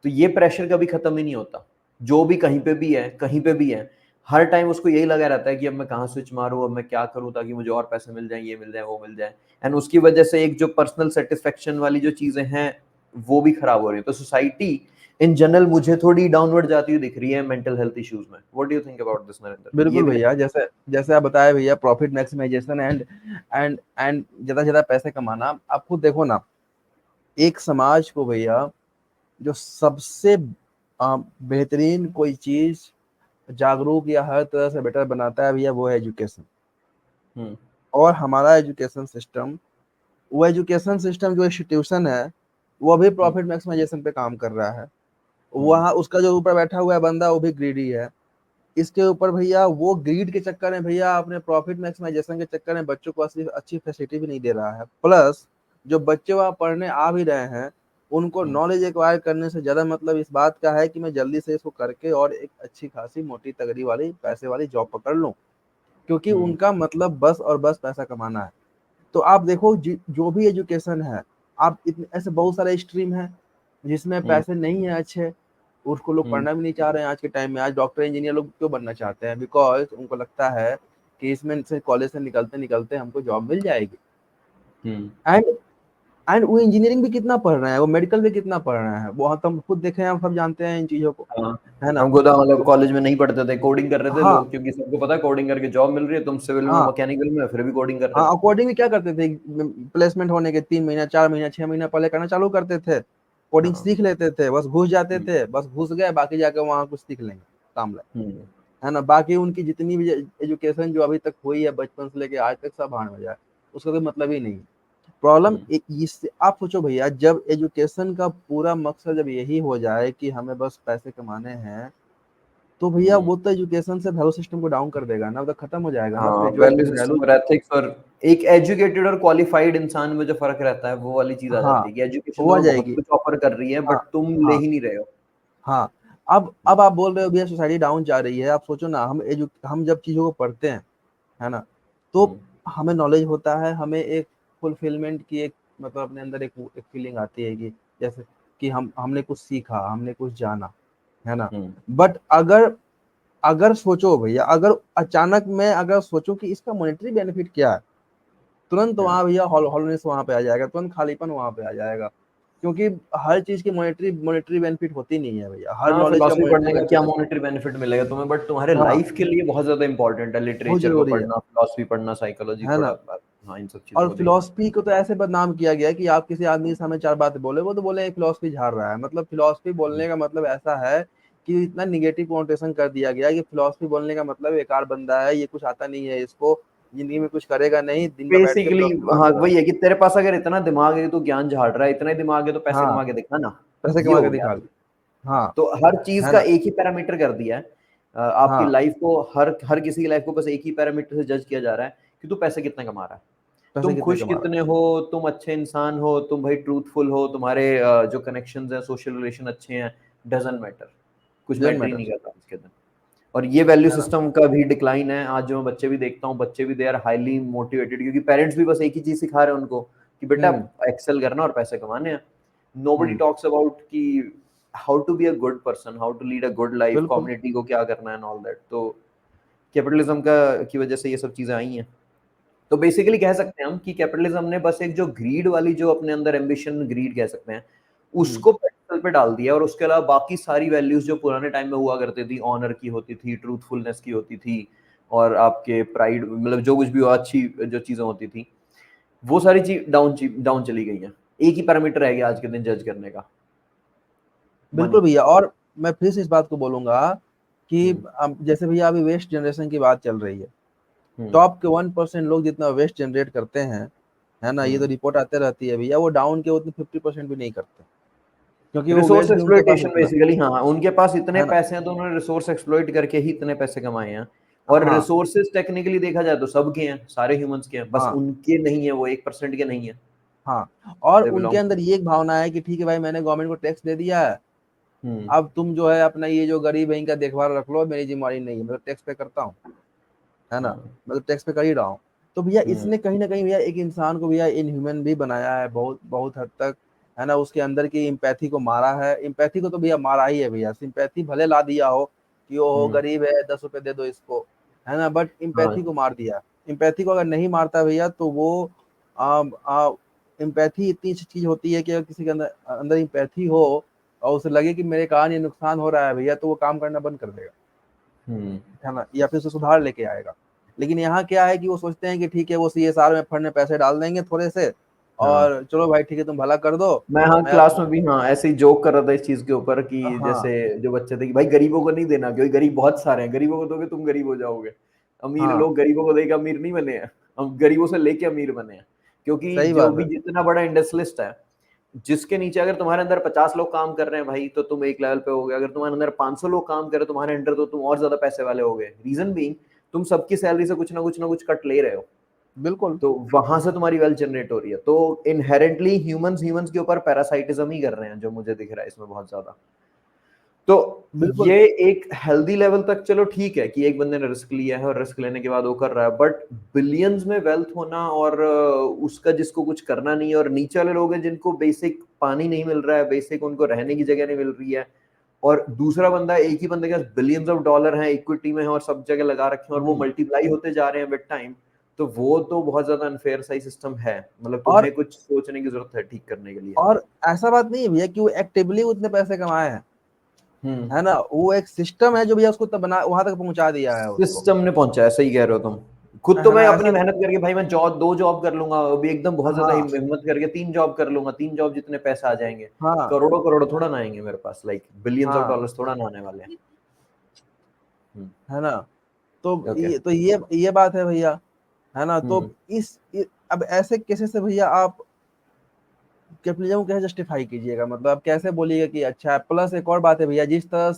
तो ये प्रेशर कभी खत्म ही नहीं होता। जो भी कहीं पे भी है, कहीं पे भी है, हर टाइम उसको यही लगा रहता है कि अब मैं कहाँ स्विच मारूं, अब मैं क्या करूं ताकि मुझे और पैसे मिल जाए, ये मिल जाए, वो मिल जाए। एंड उसकी वजह से एक जो पर्सनल सेटिस्फेक्शन वाली जो चीजें हैं वो भी खराब हो रही है। तो सोसाइटी इन जनरल मुझे थोड़ी डाउनवर्ड जाती हुई दिख रही है मेंटल हेल्थ इश्यूज में। What do you think about this Narendra? ये बिल्कुल भी भैया, जैसे जैसे आप बताए भैया, प्रॉफिट मैक्सिमाइजेशन एंड ज्यादा से ज्यादा पैसे कमाना। आप खुद देखो ना, एक समाज को भैया जो सबसे बेहतरीन कोई चीज जागरूक या हर तरह से बेटर बनाता है भैया, वो है एजुकेशन। हम्म। और हमारा एजुकेशन सिस्टम, वो एजुकेशन सिस्टम जो इंस्टीट्यूशन है, वो भी हम्म। प्रॉफिट मैक्सिमाइजेशन पे काम कर रहा है। हम्म। वहाँ उसका जो ऊपर बैठा हुआ है बंदा, वो भी ग्रीडी है। इसके ऊपर भैया वो ग्रीड के चक्कर में भैया अपने प्रॉफिट मैक्सिमाइजेशन के चक्कर में बच्चों को असली अच्छी फैसिलिटी भी नहीं दे रहा है। प्लस जो बच्चे वहाँ पढ़ने आ भी रहे हैं, उनको हम्म। नॉलेज एक्वायर करने से ज्यादा मतलब इस बात का है कि मैं जल्दी से इसको करके और एक अच्छी खासी मोटी तगड़ी वाली पैसे वाली जॉब पकड़ लूं, क्योंकि हम्म। उनका मतलब बस और बस पैसा कमाना है। तो आप देखो जो भी एजुकेशन है, आप इतने ऐसे बहुत सारे स्ट्रीम है जिसमें हम्म। पैसे नहीं है अच्छे, उसको लोग हम्म। पढ़ना भी नहीं चाह रहे हैं आज के टाइम में। आज डॉक्टर इंजीनियर लोग क्यों बनना चाहते हैं? बिकॉज उनको लगता है कि इसमें से कॉलेज से निकलते निकलते हमको जॉब मिल जाएगी। हम्म। एंड एंड वो इंजीनियरिंग भी कितना पढ़ रहे हैं, वो मेडिकल भी कितना पढ़ रहे हैं, वो हम खुद देखे हैं, हम सब जानते हैं इन चीजों को, हाँ। है ना? हमको तो मतलब कॉलेज में नहीं पढ़ते थे, कोडिंग कर रहे थे हाँ लोग, क्योंकि सबको पता है कोडिंग करके जॉब मिल रही है। तुम सिविल में, हाँ मैकेनिकल में, फिर भी कोडिंग कर रहे हाँ, हो। कोडिंग भी क्या करते थे, प्लेसमेंट होने के 3 महीना 4 महीना 6 महीना पहले करना चालू करते थे। कोडिंग हाँ। सीख लेते थे, बस घुस जाते हम्म। थे, बस घुस गए, बाकी जाके वहां कुछ सीख लेंगे, काम लगे, हम्म। है ना? बाकी उनकी जितनी भी एजुकेशन जो अभी तक हुई है बचपन से लेके आज तक, सब भाड़ में जाए, उसका कोई मतलब ही नहीं है। प्रॉब्लम हम्म। एक इससे आप सोचो भैया, जब एजुकेशन का पूरा मकसद जब यही हो जाए कि हमें बस पैसे कमाने हैं, तो भैया हम्म। वो तो एजुकेशन से वैल्यू सिस्टम को डाउन कर देगा ना, वो तो खत्म हो जाएगा ना, हाँ, फिर जो वैल्यू वैल्यू। सिस्टम और एथिक्स, और एक एजुकेटेड और क्वालिफाइड इंसान में जो फर्क रहता है, वो वाली चीज आ हाँ, जाती है कि एजुकेशन वो आ तुम्हें बहुत जाएगी। कुछ ऑफर कर रही है, हाँ बट तुम ले हाँ ही नहीं रहे हो। हाँ। अब आप बोल रहे हो भैया सोसाइटी डाउन जा रही है, आप सोचो ना, हम जब चीजों को पढ़ते हैं, है ना, तो हम्म। हमें नॉलेज होता है, हमें एक फुलफिलमेंट की एक मतलब अपने अंदर एक फीलिंग आती है कि जैसे कि हमने कुछ सीखा, हमने कुछ जाना, है ना? हम्म। बट अगर अगर सोचो भैया, अगर अचानक मैं अगर सोचूं कि इसका मॉनेटरी बेनिफिट क्या है, तुरंत हाँ। वहां भैया हॉलोनेस वहां पे आ जाएगा, तुरंत खालीपन वहां पे आ जाएगा। क्योंकि हर चीज की मॉनेटरी बेनिफिट होती नहीं है भैया, हर हाँ, नॉलेज का फिलोसफी मॉनेटरी पढ़ने का क्या बेनिफिट होता मॉनेटरी बेनिफिट मिलेगा तुम्हें, बट तुम्हारे है। हाँ, लाइफ के लिए बहुत ज्यादा इंपॉर्टेंट है बहुत लिटरेचर को जरूरी है पढ़ना, फिलोसफी पढ़ना, साइकोलॉजी है थोड़ा। ना? हाँ, इन सब चीजों और को देखना। फिलोसफी को तो ऐसे बदनाम किया गया है कि आप किसी आदमी के सामने चार बातें बोले, वो तो बोले फिलोसफी झाड़ रहा है। मतलब फिलोसफी बोलने का मतलब ऐसा है कि इतना निगेटिव कॉन्टेशन कर दिया गया है कि फिलोसफी बोलने का मतलब बेकार बंदा है, ये कुछ आता नहीं है इसको, जिंदगी में कुछ करेगा नहीं, दिन भर बैठ के बेसिकली फिलोसफी हाँ, मारता वही रहेगा। है कि तेरे पास अगर इतना दिमाग है तो ज्ञान झाड़ रहा है, इतना ही दिमाग है तो पैसे हाँ, कमा के दिखा ना। पैसे ये कमा हो के गया। दिखा ली। हाँ, तो हर चीज है का ना? एक ही पैरामीटर कर दिया है। आपकी हाँ, लाइफ को, हर हर किसी की लाइफ को बस एक ही पैरामीटर से जज किया जा रहा है कि तू पैसे कितने कमा रहा है, पैसे तुम कितने खुश कमा रहा कितने हो, तुम अच्छे इंसान हो, तुम भाई ट्रूथफुल हो, तुम्हारे जो कनेक्शंस हैं, सोशल रिलेशन अच्छे हैं, डजंट मैटर। कुछ है, डजंट मैटर ही मैटर, नहीं करता इसके अंदर। और ये वैल्यू है ना? सिस्टम का भी डिक्लाइन है। आज जो मैं बच्चे भी देखता हूँ, बच्चे भी दे आर हाईली मोटिवेटेड, क्योंकि पेरेंट्स भी बस एक ही चीज सिखा रहे हैं उनको कि बेटा हम्म एक्सेल करना और पैसे कमाने हैं। नोबडी हम्म, टॉक्स अबाउट कि how to be a good person, how to lead a good life, बिल्कुल कम्युनिटी को क्या करना है एंड ऑल दैट। तो कैपिटलिज्म का की वजह से ये सब चीजें आई हैं। तो बेसिकली कह सकते हैं हम कि कैपिटलिज्म ने बस एक जो ग्रीड वाली, जो अपने अंदर एम्बिशन, ग्रीड कह सकते हैं, हम्म उसको पेडस्टल पे डाल दिया, और उसके अलावा बाकी सारी वैल्यूज जो पुराने टाइम में हुआ करती थी, ऑनर की होती थी, ट्रूथफुलनेस की होती थी, और आपके प्राइड, मतलब जो कुछ भी हुआ, अच्छी जो चीजें होती थी, वो सारी चीज डाउन चली गई हैं। एक ही पैरामीटर रह गया आज के दिन जज करने का, मनी। बिल्कुल भैया। और मैं फिर से इस बात को बोलूंगा कि हम्म। अब जैसे भैया अभी वेस्ट जनरेशन की बात चल रही है, हम्म। टॉप के 1% लोग जितना वेस्ट जनरेट करते हैं, है ना, ये तो हम्म। रिपोर्ट आते रहती है भैया, वो डाउन के उतने 50% भी नहीं करते, क्योंकि वो रिसोर्स वेस्ट भी उनके पास एक्सप्लॉइटेशन उतना बेसिकली, हाँ, उनके पास इतने है ना। पैसे हैं तो उन्होंने रिसोर्स एक्सप्लॉइट करके ही इतने पैसे कमाए हैं। और हाँ रिसोर्सेज टेक्निकली देखा जाए तो सबके हैं, सारे ह्यूमंस के हैं, बस हाँ उनके नहीं है, वो 1% के नहीं है। हाँ। और दे उनके बिलोंग अंदर ये एक भावना है कि ठीक है भाई, मैंने गवर्नमेंट को टैक्स दे दिया है, हम्म। अब तुम जो है अपना ये जो गरीब है इनका देखभाल रख लो, मेरी जिम्मेवारी नहीं है, मैं तो टैक्स पे करता हूँ, है ना, हाँ। मैं तो टैक्स पे कर ही रहा हूँ। तो भैया हम्म। इसने कहीं ना कहीं भैया एक इंसान को भैया इनह्यूमन भी बनाया है, बहुत बहुत हद तक, है ना। उसके अंदर की इम्पैथी को मारा है, इम्पैथी को तो भैया मारा ही है भैया। सिंपैथी भले ला दिया हो कि वो हम्म। गरीब है 10 रुपए दे दो इसको, है ना, बट हाँ। इम्पैथी को मार दिया। इम्पैथी को अगर नहीं मारता भैया तो वो इम्पैथी इतनी सी चीज होती है कि अगर किसी के अंदर अंदर इम्पैथी हो और उसे लगे कि मेरे कारण ये नुकसान हो रहा है भैया, तो वो काम करना बंद कर देगा, हम्म। है ना, या फिर उसे सुधार लेके आएगा। लेकिन यहाँ क्या है कि वो सोचते हैं कि ठीक है, वो CSR में फंड में पैसे डाल देंगे थोड़े से, हाँ और चलो भाई ठीक है तुम भला कर दो, मैं, हाँ मैं क्लास अपना। में भी हाँ ऐसे ही जोक कर रहा था इस चीज के ऊपर कि हाँ जैसे जो बच्चे थे कि भाई गरीबों को नहीं देना, क्योंकि गरीब बहुत सारे हैं, गरीबों को दोगे तुम गरीब हो जाओगे। अमीर हाँ लोग गरीबों को देके अमीर नहीं बने हैं, हम गरीबों से लेके अमीर बने हैं। क्योंकि सही जो बात भी है। जितना बड़ा इंडस्ट्रियलिस्ट है, जिसके नीचे अगर तुम्हारे अंदर 50 लोग काम कर रहे हैं भाई तो तुम एक लेवल पे हो गए, अगर तुम्हारे अंदर 500 लोग काम कर रहे हैं तुम्हारे अंडर तो तुम और ज्यादा पैसे वाले हो गए। रीजन बीइंग तुम सबकी सैलरी से कुछ ना कुछ कट ले रहे हो, बिल्कुल तो वहां से तुम्हारी वेल्थ जनरेट हो रही है। तो इनहेरेंटली ह्यूमंस ह्यूमंस के ऊपर पैरासाइटिज्म ही कर रहे हैं, जो मुझे दिख रहा है इसमें बहुत ज्यादा। तो बिल्कुल। ये एक हेल्दी लेवल तक चलो ठीक है कि एक बंदे ने रिस्क लिया है और रिस्क लेने के बाद वो कर रहा है, बट बिलियंस में वेल्थ होना और उसका जिसको कुछ करना नहीं है, और नीचे वाले लोग हैं जिनको बेसिक पानी नहीं मिल रहा है, बेसिक उनको रहने की जगह नहीं मिल रही है, और दूसरा बंदा, एक ही बंदे के पास बिलियंस ऑफ डॉलर हैं, इक्विटी में है और सब जगह लगा रखे हैं और वो हम्म। मल्टीप्लाई होते जा रहे हैं विद टाइम। तो वो तो बहुत ज्यादा अनफेयर सा सिस्टम है, मतलब और तुम्हें कुछ सोचने की जरूरत है ठीक करने के लिए। और ऐसा बात नहीं है भैया कि वो एक्टिवली उतने पैसे कमाए हैं, हम्म। है ना, वो एक सिस्टम है जो भैया उसको तब बना वहां तक पहुंचा दिया है उसको, सिस्टम ने पहुंचाया, सही कह रहे हो तुम। खुद तो है मैं ना, अपनी ऐसा। मेहनत करके भाई मैं जॉब 2 जॉब कर लूंगा, अभी एकदम बहुत ज्यादा हाँ हिम्मत करके 3 जॉब कर लूंगा, 3 जॉब जितने पैसे आ जाएंगे, हाँ करोड़ों करोड़ों थोड़ा ना आएंगे मेरे पास, लाइक बिलियंस ऑफ हाँ, डॉलर्स थोड़ा ना आने वाले हैं। है ना। तो ओके। ये बात है भैया, है ना। तो हम्म। अब ऐसे केसेस से भैया आप कैपिटलिज्म को कैसे जस्टिफाई कीजिएगा, मतलब आप कैसे बोलिएगा कि अच्छा है। प्लस एक और बात है भैया, जिस तरह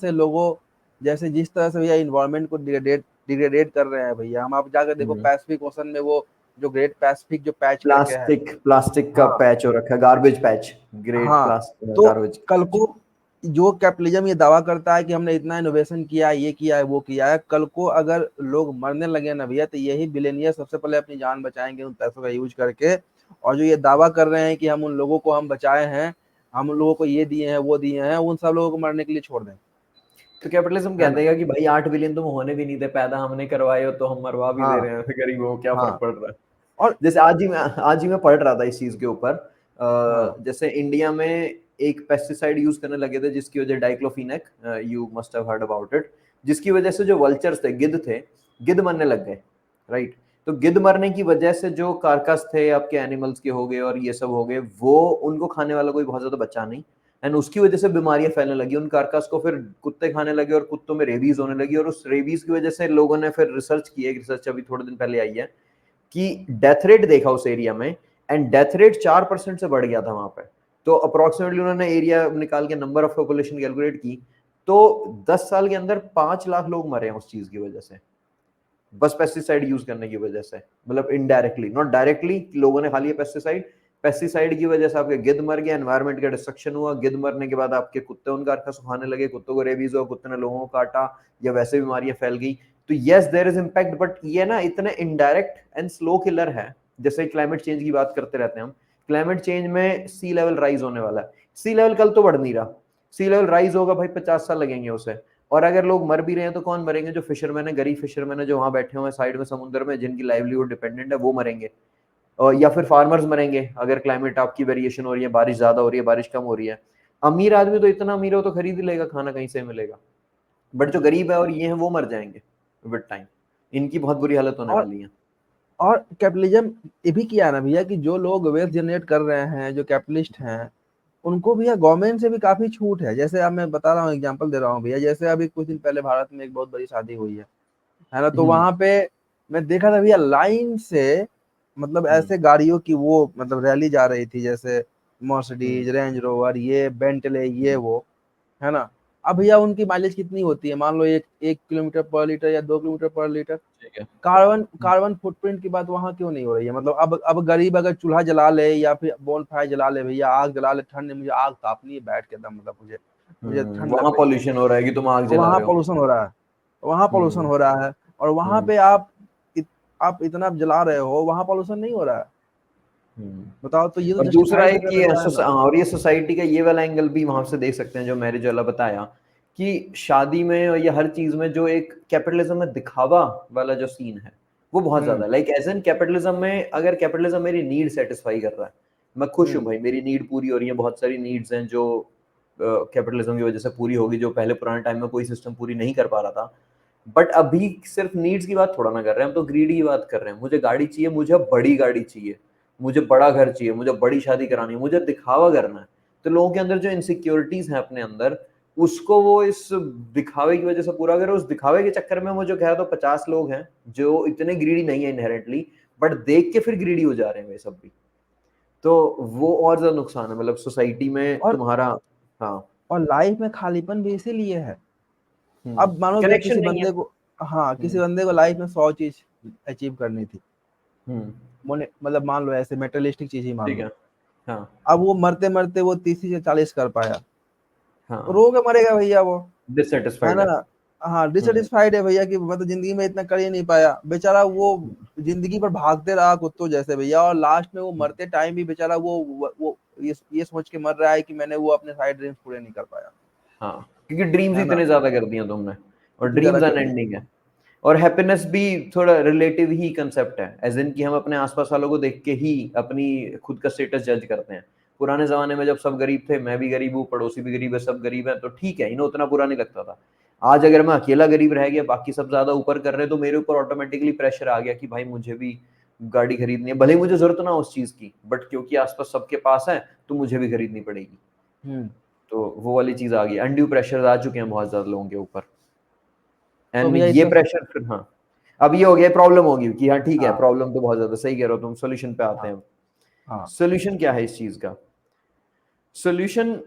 से भैया इन्वायरमेंट को डिग्रेडेट कर रहे हैं भैया हम, आप जाकर देखो हम्म। पैसिफिक ओशन में वो जो ग्रेट पैसिफिक जो पैच करके है। प्लास्टिक प्लास्टिक का हाँ पैच हो रखा है, गार्बेज पैच, ग्रेट हाँ। प्लास्टिक तो गार्बेज कल पैच। को जो कैपिटलिज्म ये दावा करता है कि हमने इतना इनोवेशन किया है, ये किया है, वो किया है, कल को अगर लोग मरने लगे ना भैया, तो यही बिलियनियर सबसे पहले अपनी जान बचाएंगे उन पैसों का यूज करके। और जो ये दावा कर रहे हैं कि हम उन लोगों को हम बचाए हैं, हम उन लोगों को ये दिए हैं वो दिए हैं, उन सब लोगों को मरने के लिए छोड़ दें, तो कैपिटलिज्म है कह ना। देगा कि भाई 8 बिलियन तुम होने भी नहीं थे पैदा, हमने करवाए हो तो हम मरवा भी दे हाँ रहे हैं गरीबों को, क्या फर्क हाँ। पड़ रहा है। और जैसे आज ही मैं पढ़ रहा था इस चीज के ऊपर, हाँ जैसे इंडिया में एक पेस्टिसाइड यूज करने लगे थे जिसकी वजह diclofenac, you must have heard about it, जिसकी वजह से जो वल्चर्स थे, गिद्ध थे, गिद्ध मरने लग गए, राइट। तो गिद्ध मरने की वजह से जो कार्कस थे आपके एनिमल्स के हो गए और ये सब हो गए, वो उनको खाने वाला कोई बहुत ज्यादा बचा नहीं, एंड उसकी वजह से बीमारियां फैलने लगी, उन कार्कस को फिर कुत्ते खाने लगे और कुत्तों में रेबीज होने लगी, और उस रेबीज की वजह से लोगों ने फिर रिसर्च की, एक रिसर्च अभी थोड़े दिन पहले आई है कि डेथ रेट देखा उस एरिया में, एंड डेथ रेट 4% से बढ़ गया था वहां पे। तो अप्रोक्सीमेटली उन्होंने एरिया निकाल के नंबर ऑफ पॉपुलेशन कैलकुलेट की, तो 10 साल के अंदर 5 लाख लोग मरे हैं उस चीज की वजह से, बस पेस्टिसाइड यूज करने की वजह से, मतलब इनडायरेक्टली, नॉट डायरेक्टली लोगों ने खा लिया पेस्टिसाइड, पेस्टिसाइड की वजह से आपके गिद्ध मर गया, एनवायरमेंट का डिस्ट्रक्शन हुआ, गिद्ध मरने के बाद आपके कुत्ते उनका अर्का सुखाने लगे, कुत्तों को रेबीज हुआ, कुत्ते ने लोगों को काटा, या वैसे बीमारियां फैल गई। तो yes there is impact, but ये ना इतने इनडायरेक्ट एंड स्लो किलर है। जैसे क्लाइमेट चेंज की बात करते रहते हैं हम, क्लाइमेट चेंज में सी लेवल राइज होने वाला है, सी लेवल कल तो बढ़ नहीं रहा, सी लेवल राइज होगा भाई 50 साल लगेंगे उसे। और अगर लोग मर भी रहे हैं तो कौन मरेंगे, जो फिशरमैन है, गरीब फिशरमैन है जो वहां बैठे हुए हैं साइड में समुद्र में, जिनकी लाइवलीहुड डिपेंडेंट है, वो मरेंगे। या फिर फार्मर्स मरेंगे अगर क्लाइमेट आपकी वेरिएशन हो रही है, बारिश ज्यादा हो रही है, बारिश कम हो रही है। अमीर आदमी तो इतना अमीर हो तो खरीद ही लेगा, खाना कहीं से मिलेगा, बट जो गरीब है और ये है वो मर जाएंगे विद टाइम, इनकी बहुत बुरी हालत होने और वाली है। और कैपिटलिज्म ये भी किया है ना भैया कि जो लोग वेल्थ जनरेट कर रहे हैं, जो कैपिटलिस्ट हैं, उनको भैया गवर्नमेंट से भी काफी छूट है। जैसे अब मैं बता रहा हूँ, एग्जांपल दे रहा हूँ भैया, जैसे अभी कुछ दिन पहले भारत में एक बहुत बड़ी शादी हुई है ना। तो हम्म। वहां पे मैं देखा था भैया लाइन से, मतलब हम्म। ऐसे गाड़ियों की वो मतलब रैली जा रही थी, जैसे हम्म। मर्सिडीज, रेंज रोवर, ये बेंटले, ये वो, है ना। अब भैया उनकी माइलेज कितनी होती है, मान लो 1 किलोमीटर पर लीटर या 2 किलोमीटर पर लीटर। ठीक है। कार्बन कार्बन फुटप्रिंट की बात वहां क्यों नहीं हो रही है, मतलब अब गरीब अगर चूल्हा जला ले या फिर बोन फायर जला ले भैया, आग जला ले, ठंड में मुझे आग तापनी है बैठ के एकदम, मतलब मुझे ठंड लग वहां रही है, पॉल्यूशन हो रहा है कि तुम आग जला वहां रहे हो। पोल्यूशन हो रहा है, वहां पोल्यूशन हम्म। हो रहा है। और वहां हम्म। पे आप इतना जला रहे हो, वहां पोल्यूशन नहीं हो रहा है। हम्म। बताओ, तो ये तो और दूसरा जस्टिफाइड एक कर ये देता है ना। और ये सोसाइटी का ये वाला एंगल भी वहां से देख सकते हैं, जो मैरिज वाला बताया, कि शादी में और ये हर चीज में जो एक कैपिटलिज्म में दिखावा वाला जो सीन है वो बहुत ज्यादा हम्म है। लाइक एज एन कैपिटलिज्म में, अगर कैपिटलिज्म मेरी नीड सेटिस्फाई कर रहा है, मैं खुश हूँ हम्म भाई, मेरी नीड पूरी हो रही है, बहुत सारी नीड्स हैं जो कैपिटलिज्म की वजह से पूरी होगी, जो पहले पुराने टाइम में कोई सिस्टम पूरी नहीं कर पा रहा था। बट अभी सिर्फ नीड्स की बात थोड़ा ना कर रहे हैं हम, तो ग्रीड की बात कर रहे हैं, मुझे गाड़ी चाहिए, मुझे अब बड़ी गाड़ी चाहिए, मुझे बड़ा घर चाहिए, मुझे बड़ी शादी करानी है, मुझे दिखावा करना है। तो लोगों के अंदर जो इनसिक्योरिटीज हैं अपने अंदर, उसको वो इस दिखावे की वजह से पूरा करे। उस दिखावे के चक्कर में वो जो कह, तो 50 लोग हैं जो इतने ग्रीडी नहीं है इनहेरेंटली, बट देख के फिर ग्रीडी हो जा रहे हैं वे सब भी। तो वो और ज्यादा नुकसान है, मतलब सोसाइटी में और तुम्हारा। हाँ। लाइफ में खालीपन भी इसीलिए है। अब मानो भैया कनेक्शन किसी नहीं है। बंदे को, हाँ, किसी हम्म। बंदे को लाइफ में 100 चीज अचीव करनी थी, हम्म। मतलब मान लो ऐसे मेटेरियलिस्टिक चीज ही मान ठीक लो। है। हाँ। अब वो मरते मरते वो 30 से 40 कर पाया, हाँ। रो के मरेगा भैया वो, है डिससेटिस्फाइड ना। है। हाँ, हम्म। डिससेटिस्फाइड है भैया कि मतलब जिंदगी में इतना कर ही नहीं पाया बेचारा वो, जिंदगी पर भागते रहा कुत्तों जैसे भैया, और लास्ट में वो मरते टाइम भी बेचारा वो ये सोच के मर रहा है कि मैंने वो अपने साइड ड्रीम्स पूरे नहीं कर पाया, हाँ, क्योंकि ड्रीम्स है ना। इतने ज्यादा कर दिए तुमने, और इतनी ज्यादा ड्रीम्स कर दी। अनएंडिंग है। और हैप्पीनेस भी थोड़ा रिलेटिव ही कंसेप्ट है, एज इन कि हम अपने आसपास वालों को देख के ही अपनी खुद का स्टेटस जज करते हैं। पुराने जमाने में जब सब गरीब थे, मैं भी गरीब हूँ, पड़ोसी भी गरीब है, सब गरीब है, तो ठीक है, इन्हें उतना बुरा नहीं लगता था। आज अगर मैं अकेला गरीब रह गया, बाकी सब ज्यादा ऊपर कर रहे हैं, तो मेरे ऊपर ऑटोमेटिकली प्रेशर आ गया कि भाई मुझे भी गाड़ी खरीदनी है, भले ही मुझे जरूरत ना हो उस चीज की, बट क्योंकि आसपास सबके पास है तो मुझे भी खरीदनी पड़ेगी। हम्म। तो वो वाली चीज आ गई, अनड्यू प्रेशर आ चुके हैं बहुत ज्यादा लोगों के ऊपर। तो एंड भैया ये इसका, प्रेशर फिर, हाँ, अब ये हो गया, प्रॉब्लम होगी कि हाँ ठीक है, हाँ प्रॉब्लम तो बहुत ज्यादा सही कह रहे हो तुम, सोल्यूशन पे आते हाँ हैं। हाँ। सोल्यूशन क्या है इस चीज का? सोल्यूशन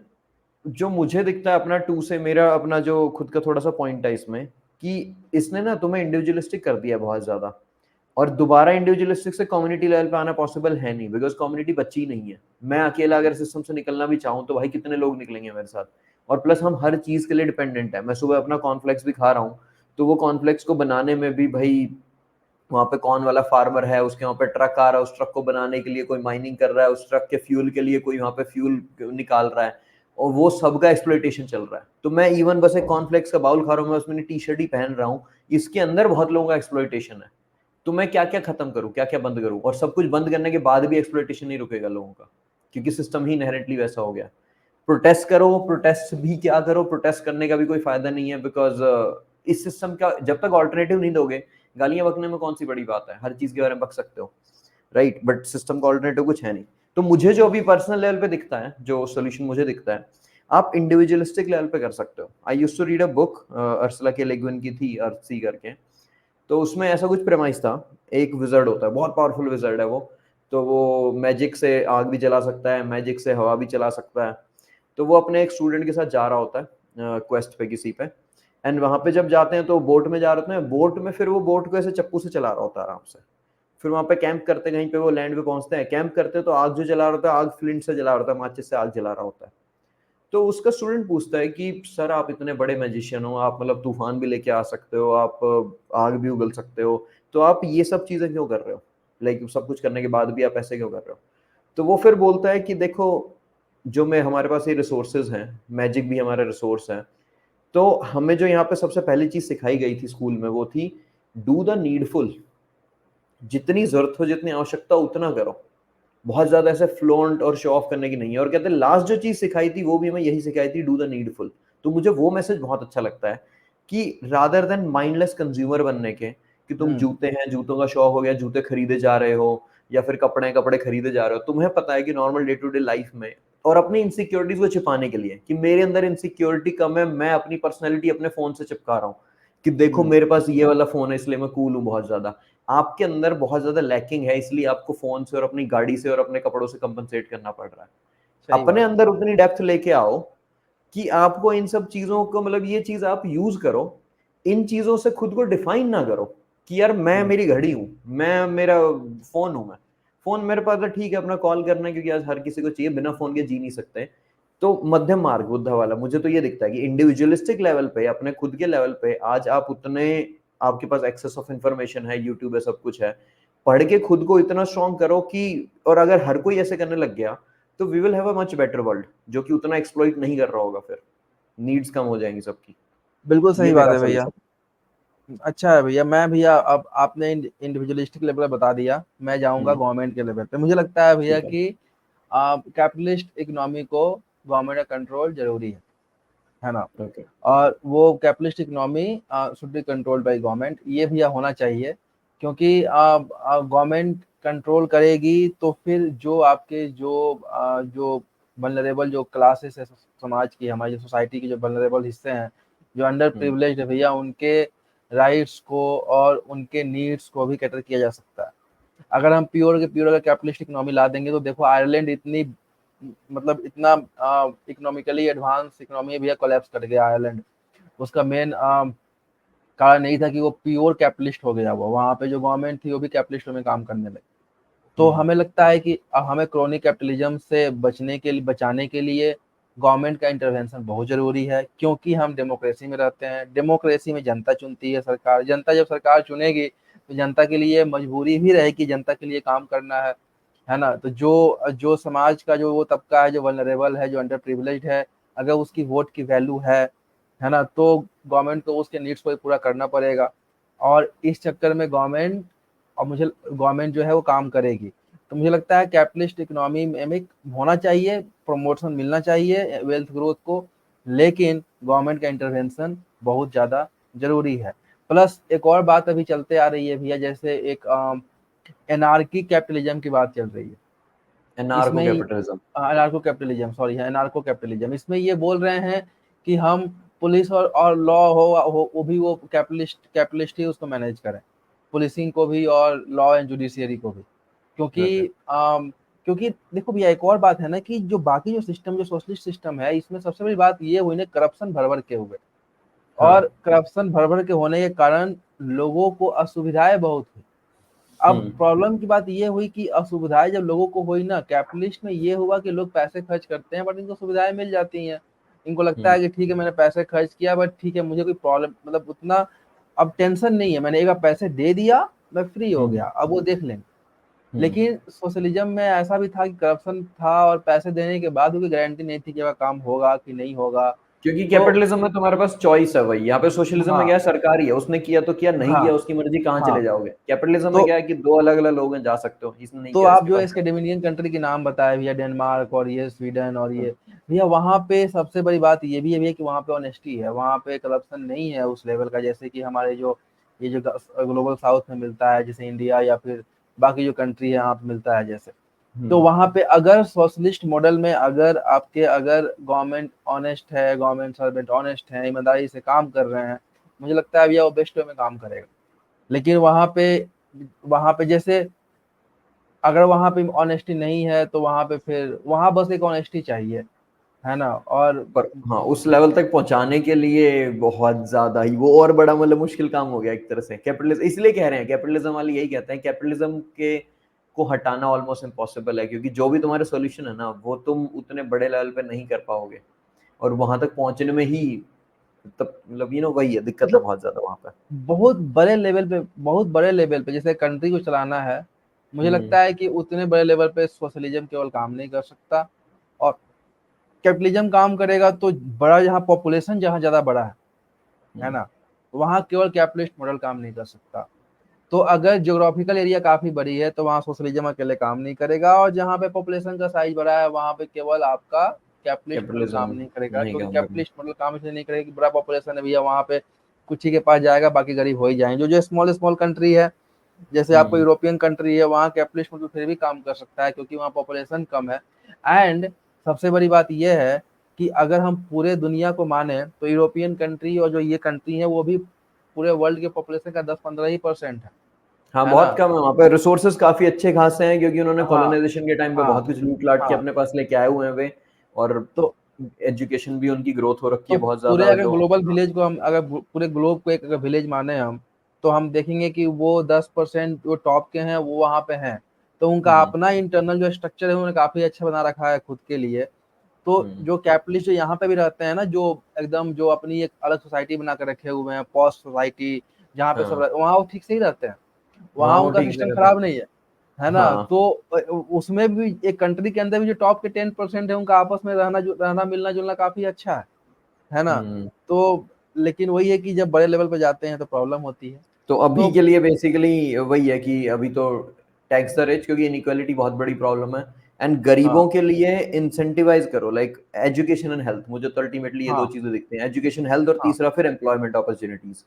जो मुझे दिखता है अपना टू से, मेरा अपना जो खुद का थोड़ा सा पॉइंट है इसमें, कि इसने ना तुम्हें इंडिविजुअलिस्टिक कर दिया बहुत ज्यादा, और दोबारा इंडिविजुअलिस्टिक से कम्युनिटी लेवल पे आना पॉसिबल है नहीं, बिकॉज कम्युनिटी बच्ची ही नहीं है। मैं अकेला अगर सिस्टम से निकलना भी चाहूँ तो भाई कितने लोग निकलेंगे मेरे साथ? और प्लस हम हर चीज के लिए डिपेंडेंट है। मैं सुबह अपना कॉर्नफ्लेक्स भी खा रहा हूँ, तो वो कॉर्नफ्लेक्स को बनाने में भी भाई, वहां पे कौन वाला फार्मर है, उसके वहां पे ट्रक आ रहा है, उस ट्रक को बनाने के लिए कोई माइनिंग कर रहा है, उस ट्रक के फ्यूल के लिए कोई वहां पे फ्यूल निकाल रहा है, और वो सबका एक्सप्लॉइटेशन चल रहा है। तो मैं इवन बस एक कॉर्नफ्लेक्स का बाउल खा रहा हूँ, मैं उसमें टी शर्ट ही पहन रहा हूँ, इसके अंदर बहुत लोगों का एक्सप्लॉइटेशन है। तो मैं क्या क्या खत्म करूं, क्या क्या बंद करूं? और सब कुछ बंद करने के बाद भी एक्सप्लॉइटेशन नहीं रुकेगा लोगों का, क्योंकि सिस्टम ही इनहेरेंटली वैसा हो गया। प्रोटेस्ट करो, प्रोटेस्ट भी क्या करो, प्रोटेस्ट करने का भी कोई फायदा नहीं है, बिकॉज इस सिस्टम का जब तक ऑल्टरनेटिव नहीं दोगे, गालियां बकने में कौन सी बड़ी बात है, हर चीज के बारे में बक सकते हो, राइट? बट सिस्टम का ऑल्टरनेटिव कुछ है नहीं। तो मुझे जो अभी पर्सनल लेवल पे दिखता है, जो सोल्यूशन मुझे दिखता है, आप इंडिविजुअलिस्टिक लेवल पे कर सकते हो। I used to read a book, Ursula K Le Guin की थी, अर्थसी करके। तो उसमें ऐसा कुछ प्रेमाइस था, एक विजर्ड होता है, बहुत पावरफुल विजर्ड है वो। तो वो मैजिक से आग भी जला सकता है, मैजिक से हवा भी चला सकता है। तो वो अपने एक स्टूडेंट के साथ जा रहा होता है क्वेस्ट पे किसी पे, एंड वहां पे जब जाते हैं तो बोट में जा रहे होते हैं, बोट में फिर वो बोट को ऐसे चप्पू से चला रहा होता है आराम से। फिर वहां पे कैंप करते हैं, कहीं पे वो लैंड पे पहुंचते हैं, कैंप करते हैं, तो आग जो जला रहा होता है, आग फ्लिंट से जला रहा होता है, माचिस से आग जला रहा होता है। तो उसका स्टूडेंट पूछता है कि सर आप इतने बड़े मैजिशियन हो, आप मतलब तूफान भी लेके आ सकते हो, आप आग भी उगल सकते हो, तो आप ये सब चीजें क्यों कर रहे हो? लाइक सब कुछ करने के बाद भी आप ऐसे क्यों कर रहे हो? तो वो फिर बोलता है कि देखो, जो मैं, हमारे पास ये रिसोर्सेज हैं, मैजिक भी हमारा रिसोर्स है, तो हमें जो यहाँ पे सबसे पहली चीज सिखाई गई थी स्कूल में, वो थी डू द नीडफुल। जितनी जरूरत हो, जितनी आवश्यकता, उतना करो। बहुत ज्यादा ऐसे फ्लॉन्ट और शो ऑफ करने की नहीं है। और कहते हैं लास्ट जो चीज सिखाई थी वो भी हमें यही सिखाई थी, डू द नीडफुल। तो मुझे वो मैसेज बहुत अच्छा लगता है कि रादर देन माइंडलेस कंज्यूमर बनने के, कि तुम हम्म। जूते हैं, जूतों का शौक हो गया, जूते खरीदे जा रहे हो, या फिर कपड़े कपड़े खरीदे जा रहे हो, तुम्हें पता है कि normal day to day life में, और अपनी इनसिक्योरिटीज को छिपाने के लिए कि मेरे अंदर इनसिक्योरिटी कम है, मैं अपनी पर्सनैलिटी अपने फोन से चिपका रहा हूँ कि देखो हम्म। मेरे पास ये वाला फोन है इसलिए मैं कूल हूँ बहुत ज्यादा। आपके अंदर बहुत ज्यादा लैकिंग है, इसलिए आपको फोन से और अपनी गाड़ी से और अपने कपड़ों से कंपनसेट करना पड़ रहा है। सही अपने बात। अंदर उतनी डेप्थ लेके आओ कि आपको इन सब चीजों को, मतलब ये चीज आप यूज करो, इन चीजों से खुद को डिफाइन ना करो कि यार मैं हम्म। मेरी घड़ी हूं, मैं मेरा फोन हूं, मैं फोन मेरे पास है, ठीक है, अपना कॉल करना है, क्योंकि आज हर किसी को चाहिए, बिना फोन के जी नहीं सकते। तो मध्यम मार्ग बुद्धा वाला, मुझे तो ये दिखता है कि इंडिविजुअलिस्टिक लेवल पे, अपने खुद के लेवल पे, आज आप उतने, आपके पास एक्सेस ऑफ इंफॉर्मेशन है, यूट्यूब है, सब कुछ है, पढ़ के खुद को इतना स्ट्रॉन्ग करो कि, और अगर हर कोई ऐसे करने लग गया, तो we will have a much better world, जो कि उतना एक्सप्लॉइट नहीं कर रहा होगा, फिर नीड्स कम हो जाएंगी सबकी। बिल्कुल ये सही बात मेरा है भैया। सजेशन। अच्छा है भैया, मैं भैया अब आपने इंडिविजुअलिस्टिक लेवल बता दिया, मैं जाऊंगा हम्म। गवर्नमेंट के लेवल पे। मुझे लगता है भैया ठीक है। कि कैपिटलिस्ट इकोनॉमी को गवर्नमेंट का कंट्रोल जरूरी है ना। ओके। और वो capitalist economy should be controlled by government, ये भैया होना चाहिए। क्योंकि गवर्नमेंट कंट्रोल करेगी तो फिर जो आपके जो वल्नरेबल जो क्लासेस है समाज की, हमारी सोसाइटी की जो वल्नरेबल हिस्से हैं, जो अंडर हम्म, प्रिविलेज्ड है भैया, उनके राइट्स को और उनके नीड्स को भी कैटर किया जा सकता है। अगर हम प्योर के प्योर अगर कैपिटलिस्ट इकोनॉमी ला देंगे तो देखो आयरलैंड इतनी मतलब इतना इकोनॉमिकली एडवांस इकोनॉमी भैया कोलैप्स कर गया आयरलैंड। उसका मेन कारण यही था कि वो प्योर कैपिटलिस्ट हो गया, वो वहाँ पे जो गवर्नमेंट थी वो भी कैपिटलिस्ट में काम करने लगी। तो हम्म, हमें लगता है कि अब हमें क्रोनिक कैपिटलिज्म से बचाने के लिए गवर्नमेंट का इंटरवेंशन बहुत जरूरी है, क्योंकि हम डेमोक्रेसी में रहते हैं। डेमोक्रेसी में जनता चुनती है सरकार, जनता जब सरकार चुनेगी तो जनता के लिए मजबूरी भी रहेगी जनता के लिए काम करना है ना। तो जो जो समाज का जो वो तबका है जो वल्नरेबल है जो अंडर प्रिविलेज्ड है, अगर उसकी वोट की वैल्यू है ना, तो गवर्नमेंट को उसके नीड्स को पूरा करना पड़ेगा। और इस चक्कर में गवर्नमेंट जो है वो काम करेगी। तो मुझे लगता है कैपिटलिस्ट इकोनॉमी में होना चाहिए, प्रमोशन मिलना चाहिए वेल्थ ग्रोथ को, लेकिन गवर्नमेंट का इंटरवेंशन बहुत ज़्यादा जरूरी है। प्लस एक और बात अभी चलते आ रही है भैया, जैसे एक एनार्की कैपिटलिज्म की बात चल रही है। एनार्को इसमें कैपिटलिज्म। अनार्को कैपिटलिज्म, सॉरी है अनार्को कैपिटलिज्म। इसमें ये बोल रहे हैं कि हम पुलिस और लॉ हो वो भी वो कैपिटलिस्ट ही उसको मैनेज करें, पुलिसिंग को भी और लॉ एंड जुडिशियरी को भी। क्योंकि ओके। क्योंकि देखो भैया एक और बात है ना कि जो बाकी जो सिस्टम जो सोशलिस्ट सिस्टम है, इसमें सबसे बड़ी बात ये हुई ना, करप्शन भर भर के हुए। और हाँ। करप्शन भर भर के होने के कारण लोगों को असुविधाएं बहुत हुई। अब हम्म, प्रॉब्लम की बात ये हुई कि असुविधाएं जब लोगों को हुई ना, कैपिटलिस्ट में ये हुआ कि लोग पैसे खर्च करते हैं बट इनको सुविधाएं मिल जाती हैं। इनको लगता हम्म, है कि ठीक है मैंने पैसे खर्च किया बट ठीक है मुझे कोई प्रॉब्लम मतलब उतना अब टेंशन नहीं है, मैंने एक बार पैसे दे दिया मैं फ्री हो हम्म, गया, अब वो देख लेंगे। हम्म। लेकिन सोशलिज्म में ऐसा भी था कि करप्शन था और पैसे देने के बाद भी कोई गारंटी नहीं थी कि वह काम होगा कि नहीं होगा। क्योंकि तो कैपिटलिज्म में तुम्हारे पास चॉइस है, वही यहाँ पे सोशलिज्म में हाँ क्या है, सरकार ही है, उसने किया तो किया, नहीं हाँ किया उसकी मर्जी, कहाँ हाँ। चले जाओगे। कैपिटलिज्म में तो क्या है कि दो अलग अलग लोग हैं, जा सकते हो, इसने नहीं तो किया आप इसके जो पास जाओ। स्कैंडिनेवियन कंट्री के नाम बताए भैया, डेनमार्क और ये स्वीडन और हम्म, ये, भैया वहाँ पे सबसे बड़ी बात ये भी है भैया कि वहाँ पे ऑनेस्टी है, वहाँ पे करप्शन नहीं है उस लेवल का, जैसे कि हमारे जो ये जो ग्लोबल साउथ में मिलता है, जैसे इंडिया या फिर बाकी जो कंट्री है यहाँ पे मिलता है जैसे। तो हम्म। वहाँ पे अगर सोशलिस्ट मॉडल में अगर गवर्नमेंट ऑनेस्ट है, गवर्नमेंट सर्वेंट ऑनेस्ट है, ईमानदारी से काम कर रहे हैं, मुझे लगता है भैया वो बेस्ट वे में काम करेगा। लेकिन वहाँ पे जैसे अगर वहाँ पे ऑनेस्टी नहीं है तो वहाँ पे फिर वहाँ बस एक ऑनेस्टी चाहिए, है ना। और पर हाँ, उस लेवल तक पहुंचाने के लिए बहुत ज्यादा ही वो और बड़ा मतलब मुश्किल काम हो गया एक तरह से कैपिटलिज्म। इसलिए कह रहे हैं, कैपिटलिज्म वाले यही कहते हैं, कैपिटलिज्म के को हटाना ऑलमोस्ट इम्पॉसिबल है, क्योंकि जो भी तुम्हारे सॉल्यूशन है ना, वो तुम उतने बड़े लेवल पे नहीं कर पाओगे, और वहां तक पहुंचने में ही तब मतलब वही है, दिक्कत है मतलब बहुत ज्यादा वहां पे। बहुत बड़े लेवल पे जैसे कंट्री को चलाना है, मुझे हम्म, लगता है कि उतने बड़े लेवल पे सोशलिज्म केवल काम नहीं कर सकता। और कैपिटलिज्म काम करेगा तो बड़ा जहाँ पॉपुलेशन जहाँ ज्यादा बड़ा है हम्म, ना, वहाँ केवल कैपिटलिस्ट मॉडल काम नहीं कर सकता। तो अगर ज्योग्राफिकल एरिया काफी बड़ी है तो वहाँ सोशलिज्म अकेले काम नहीं करेगा, और जहाँ पे पॉपुलेशन का साइज बड़ा है वहाँ पे केवल आपका कैपिटलिस्ट मॉडल काम कैपिटलिज्म नहीं करेगा, नहीं क्योंकि काम करना। कैपिटलिस्ट मॉडल काम इसलिए नहीं करेगा कि बड़ा पॉपुलेशन है भैया वहाँ पे, कुछ ही के पास जाएगा बाकी गरीब हो ही जाएंगे। जो जो स्मॉल स्मॉल कंट्री है, जैसे आपको हम्म, यूरोपियन कंट्री है, वहाँ कैपिटलिस्ट मॉडल फिर भी काम कर सकता है क्योंकि वहाँ पॉपुलेशन कम है। एंड सबसे बड़ी बात यह है कि अगर हम पूरे दुनिया को माने तो यूरोपियन कंट्री और जो ये कंट्री है वो भी पूरे वर्ल्ड के पॉपुलेशन का 10-15% हाँ है ना। बहुत कम है वहाँ पे, रिसोर्सेज काफी अच्छे खासे हैं, क्योंकि उन्होंने हाँ कॉलोनाइजेशन के टाइम पे हाँ बहुत कुछ लूट लाट के हाँ। अपने पास लेके आए हुए हैं वे। और तो एजुकेशन भी उनकी ग्रोथ हो रखी तो है बहुत पूरे ज्यादा अगर जो। ग्लोबल विलेज को हम अगर पूरे ग्लोब को एक अगर विलेज माने हम, तो हम देखेंगे कि वो 10% जो टॉप के हैं वो वहाँ पे हैं। तो उनका हम्म, अपना इंटरनल जो स्ट्रक्चर है उन्होंने काफी अच्छा बना रखा है खुद के लिए। तो हम्म, जो कैपिटलिस्ट जो यहाँ पे भी रहते हैं ना, जो एकदम जो अपनी एक अलग सोसाइटी बना के रखे हुए हैं, पॉस्ट सोसाइटी, जहाँ पे सब हाँ वहाँ वो ठीक से ही रहते हैं, वहाँ वहाँ वो उनका ठीक से सिस्टम रहता है। खराब नहीं है ना। हाँ। तो उसमें भी एक कंट्री के अंदर भी जो टॉप के 10% है उनका आपस में रहना मिलना जुलना काफी अच्छा है ना। हम्म। तो लेकिन वही है कि जब बड़े लेवल पे जाते हैं तो प्रॉब्लम होती है। तो अभी तो के लिए बेसिकली वही है कि अभी तो टैक्स द रिच, क्योंकि इनइक्वालिटी बहुत बड़ी प्रॉब्लम है। एंड हाँ गरीबों के लिए इंसेंटिवाइज करो, लाइक एजुकेशन एंड हेल्थ, मुझे तो अल्टीमेटली ये दो हाँ चीजें दिखती हैं, एजुकेशन हेल्थ, और हाँ तीसरा फिर एम्प्लॉयमेंट अपॉर्चुनिटीज।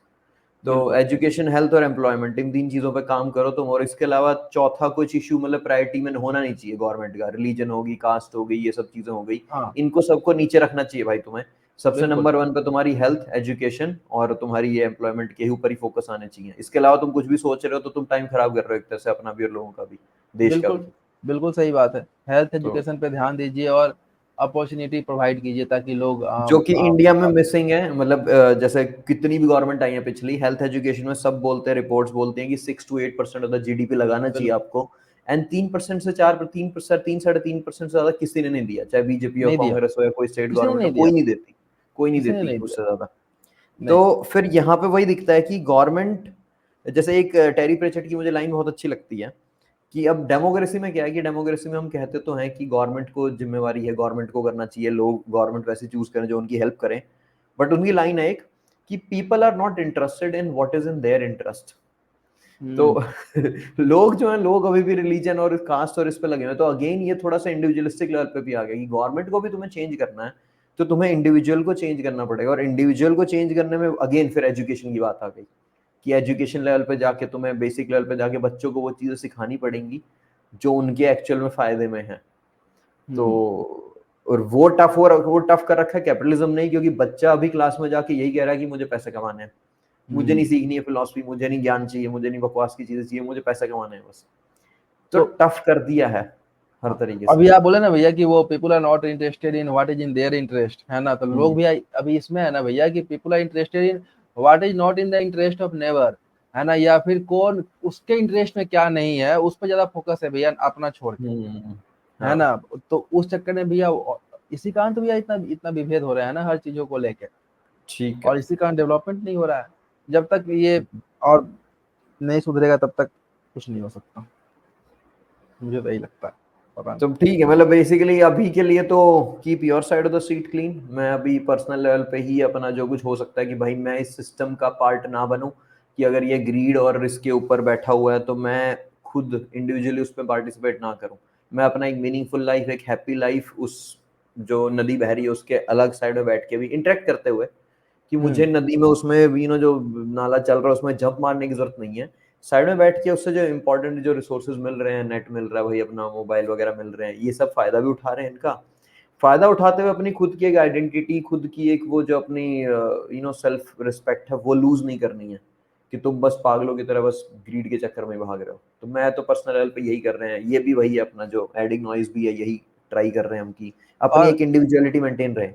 तो बिल्कुल, एजुकेशन, हेल्थ और एम्प्लॉयमेंट, इन 3 चीज़ों पे काम करो तुम, और इसके अलावा चौथा कुछ इश्यू मतलब प्रायोरिटी में होना नहीं चाहिए गवर्नमेंट का। रिलीजन होगी, कास्ट हो गई, ये सब चीज़ें हो गई, हाँ, इनको सबको नीचे रखना चाहिए भाई तुम्हें। सबसे बिल्कुल, नंबर 1 पे तुम्हारी हेल्थ, एजुकेशन और तुम्हारी ये एम्प्लॉयमेंट के ही ऊपर ही फोकस आने चाहिए। इसके अलावा तुम कुछ भी सोच रहे हो तो तुम टाइम खराब कर रहे हो एक तरह से, अपना भी और लोगों का भी, देश का बिल्कुल, भी। बिल्कुल सही बात है। हेल्थ तो एजुकेशन पे ध्यान दीजिए और अपॉर्च्युनिटी प्रोवाइड कीजिए ताकि लोग जो कि इंडिया में मिसिंग है, मतलब जैसे कितनी भी गवर्नमेंट आई है पिछली, हेल्थ एजुकेशन में सब बोलते हैं, रिपोर्ट्स बोलते हैं कि 6 to 8% ऑफ द जीडीपी लगाना चाहिए बिल्कुल, आपको, एंड 3% से 4, 3%, 3, 3.5% से ज्यादा किसी ने नहीं दिया, चाहे बीजेपी हो, नहीं दिया, कांग्रेस हो या कोई स्टेट किसी ने गवर्नमेंट हो, नहीं दिया, कोई नहीं देती, कोई नहीं किसी ने देती नहीं दिया, उससे ज्यादा। नहीं। तो फिर यहाँ पे वही दिखता है कि गवर्नमेंट, जैसे एक टेरी प्रेचेट की मुझे लाइन बहुत अच्छी लगती है कि अब डेमोक्रेसी में क्या है कि डेमोक्रेसी में हम कहते तो हैं कि गवर्नमेंट को जिम्मेवारी है, गवर्नमेंट को करना चाहिए, लोग गवर्नमेंट वैसे चूज करें जो उनकी हेल्प करें, बट उनकी लाइन है एक कि people are not interested in what is in their interest. तो हुँ, लोग जो है, लोग अभी भी रिलीजन और कास्ट और इस पे लगे हुए हैं। तो अगेन ये थोड़ा सा इंडिविजुअलिस्टिक लेवल पे भी आ गया कि गवर्नमेंट को भी तुम्हें चेंज करना है तो तुम्हें इंडिविजुअल को चेंज करना पड़ेगा, और इंडिविजुअल को चेंज करने में अगेन फिर एजुकेशन की बात आ गई कि एजुकेशन लेवल पे जाके तुम्हें, बेसिक लेवल पे जाके बच्चों को वो चीजें सिखानी पड़ेंगी जो उनके एक्चुअल में फायदे में है। तो हुँ, और वो टफ कर रखा है कैपिटलिज्म ने, क्योंकि बच्चा अभी क्लास में जाके यही कह रहा है कि मुझे पैसे कमाने हैं, मुझे नहीं हुँ। सीखनी है फिलोसफी, मुझे नहीं ज्ञान चाहिए, मुझे नहीं बकवास की चीजें चाहिए, मुझे पैसे कमाने हैं बस। तो तो टफ कर दिया है हर हाँ, तरीके से। अभी आप बोले ना भैया कि वो people are not interested in what is in their interest, है ना? तो लोग हम्म भी अभी इसमें है ना भैया कि people are interested in what is not in the interest of neighbour, है ना? या फिर कौन उसके इंटरेस्ट में क्या नहीं है उस पर ज्यादा फोकस है भैया अपना छोड़ के, हम्म, है हाँ ना? तो उस चक्कर में भैया इसी कारण तो भैया इतना इतना विभेद हो रहा है ना हर चीजों को लेके, ठीक है। और इसी कारण डेवलपमेंट नहीं हो रहा है। जब तक ये और नहीं सुधरेगा तब तक कुछ नहीं हो सकता, मुझे तो यही लगता है, पता नहीं। तो ठीक है, मतलब बेसिकली अभी के लिए तो keep your side of the seat clean. मैं अभी पर्सनल लेवल पे ही अपना जो कुछ हो सकता है कि भाई मैं इस सिस्टम का पार्ट ना बनूं, कि अगर ये ग्रीड और रिस्क के ऊपर बैठा हुआ है तो मैं खुद इंडिविजुअली उसमें पार्टिसिपेट ना करूं। मैं अपना एक मीनिंगफुल लाइफ, एक हैप्पी लाइफ उस जो नदी बह रही है उसके अलग साइड में बैठ के भी इंटरेक्ट करते हुए, कि मुझे हम्म, नदी में उसमें जो नाला चल रहा है उसमें जंप मारने की जरूरत नहीं है। साइड में बैठ के उससे जो इंपॉर्टेंट जो रिसोर्सेज मिल रहे हैं, नेट मिल रहा है भाई, अपना मोबाइल वगैरह मिल रहे हैं, ये सब फायदा भी उठा रहे हैं इनका। फायदा उठाते हुए अपनी खुद की एक आइडेंटिटी, खुद की एक वो जो अपनी सेल्फ रिस्पेक्ट है वो लूज नहीं करनी है, कि तुम बस पागलों की तरह बस ग्रीड के चक्कर में भाग रहे हो। तो मैं तो पर्सनल लेवल पे यही कर रहे हैं, ये भी वही है अपना जो एडिंग नॉइज भी है, यही ट्राई कर रहे हैं हम कि अपनी और एक इंडिविजुअलिटी मेंटेन रहे।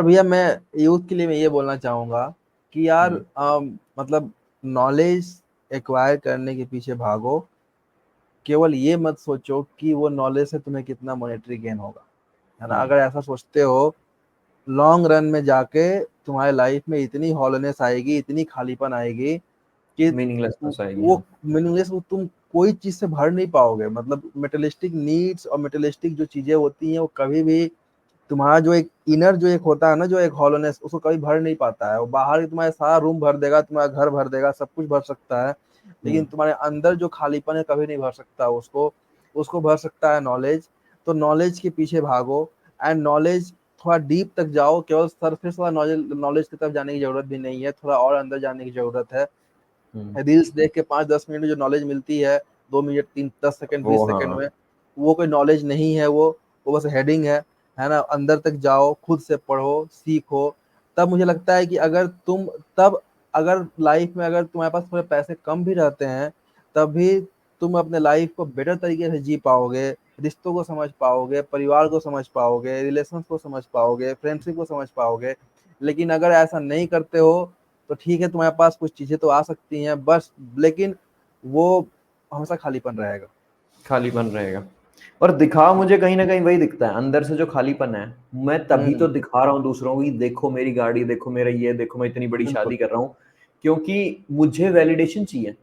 भैया मैं यूथ के लिए मैं ये बोलना चाहूँगा कि यार हम्म मतलब नॉलेज एक्वायर करने के पीछे भागो, केवल ये मत सोचो कि वो नॉलेज से तुम्हें कितना मॉनेटरी गेन होगा, है ना? हम्म अगर ऐसा सोचते हो, लॉन्ग रन में जाके तुम्हारे लाइफ में इतनी हॉलोनेस आएगी, इतनी खालीपन आएगी कि मीनिंगलेसनेस आएगी, वो हाँ। मीनिंगलेस, तुम कोई चीज से भर नहीं पाओगे। मतलब मेटेलिस्टिक नीड्स और मेटेलिस्टिक जो चीजें होती हैं वो कभी भी तुम्हारा जो एक इनर जो एक होता है ना, जो एक हॉलोनेस, उसको कभी भर नहीं पाता है। वो बाहर तुम्हारे सारा रूम भर देगा, तुम्हारा घर भर देगा, सब कुछ भर सकता है, लेकिन हम्म तुम्हारे अंदर जो खालीपन है कभी नहीं भर सकता उसको। उसको भर सकता है नॉलेज। तो नॉलेज के पीछे भागो, एंड नॉलेज थोड़ा डीप तक जाओ। केवल सरफेस वाला नॉलेज नॉलेज की तरफ जाने की जरूरत भी नहीं है, थोड़ा और अंदर जाने की जरूरत है। हम्म, रील्स देख के 5-10 मिनट में जो नॉलेज मिलती है, 2 मिनट, 3, 10 सेकंड, वो 20 सेकंड हाँ। में, वो कोई नॉलेज नहीं है। वो बस हेडिंग है ना? अंदर तक जाओ, खुद से पढ़ो, सीखो। तब मुझे लगता है कि तब अगर लाइफ में अगर तुम्हारे पास थोड़े पैसे कम भी रहते हैं, तब भी तुम अपने लाइफ को बेटर तरीके से जी पाओगे, रिश्तों को समझ पाओगे, परिवार को समझ पाओगे, रिलेशन को समझ पाओगे, फ्रेंडशिप को समझ पाओगे। लेकिन अगर ऐसा नहीं करते हो तो ठीक है, तुम्हारे पास कुछ चीजें तो आ सकती हैं बस, लेकिन वो हमेशा खालीपन रहेगा। खालीपन रहेगा, और दिखावा मुझे कहीं ना कहीं वही दिखता है, अंदर से जो खालीपन है। मैं तभी तो हम्म, दिखा रहा हूँ दूसरों को कि देखो मेरी गाड़ी, देखो मेरा ये, देखो मैं इतनी बड़ी बिल्कुल। शादी कर रहा हूँ, क्योंकि मुझे वैलिडेशन चाहिए।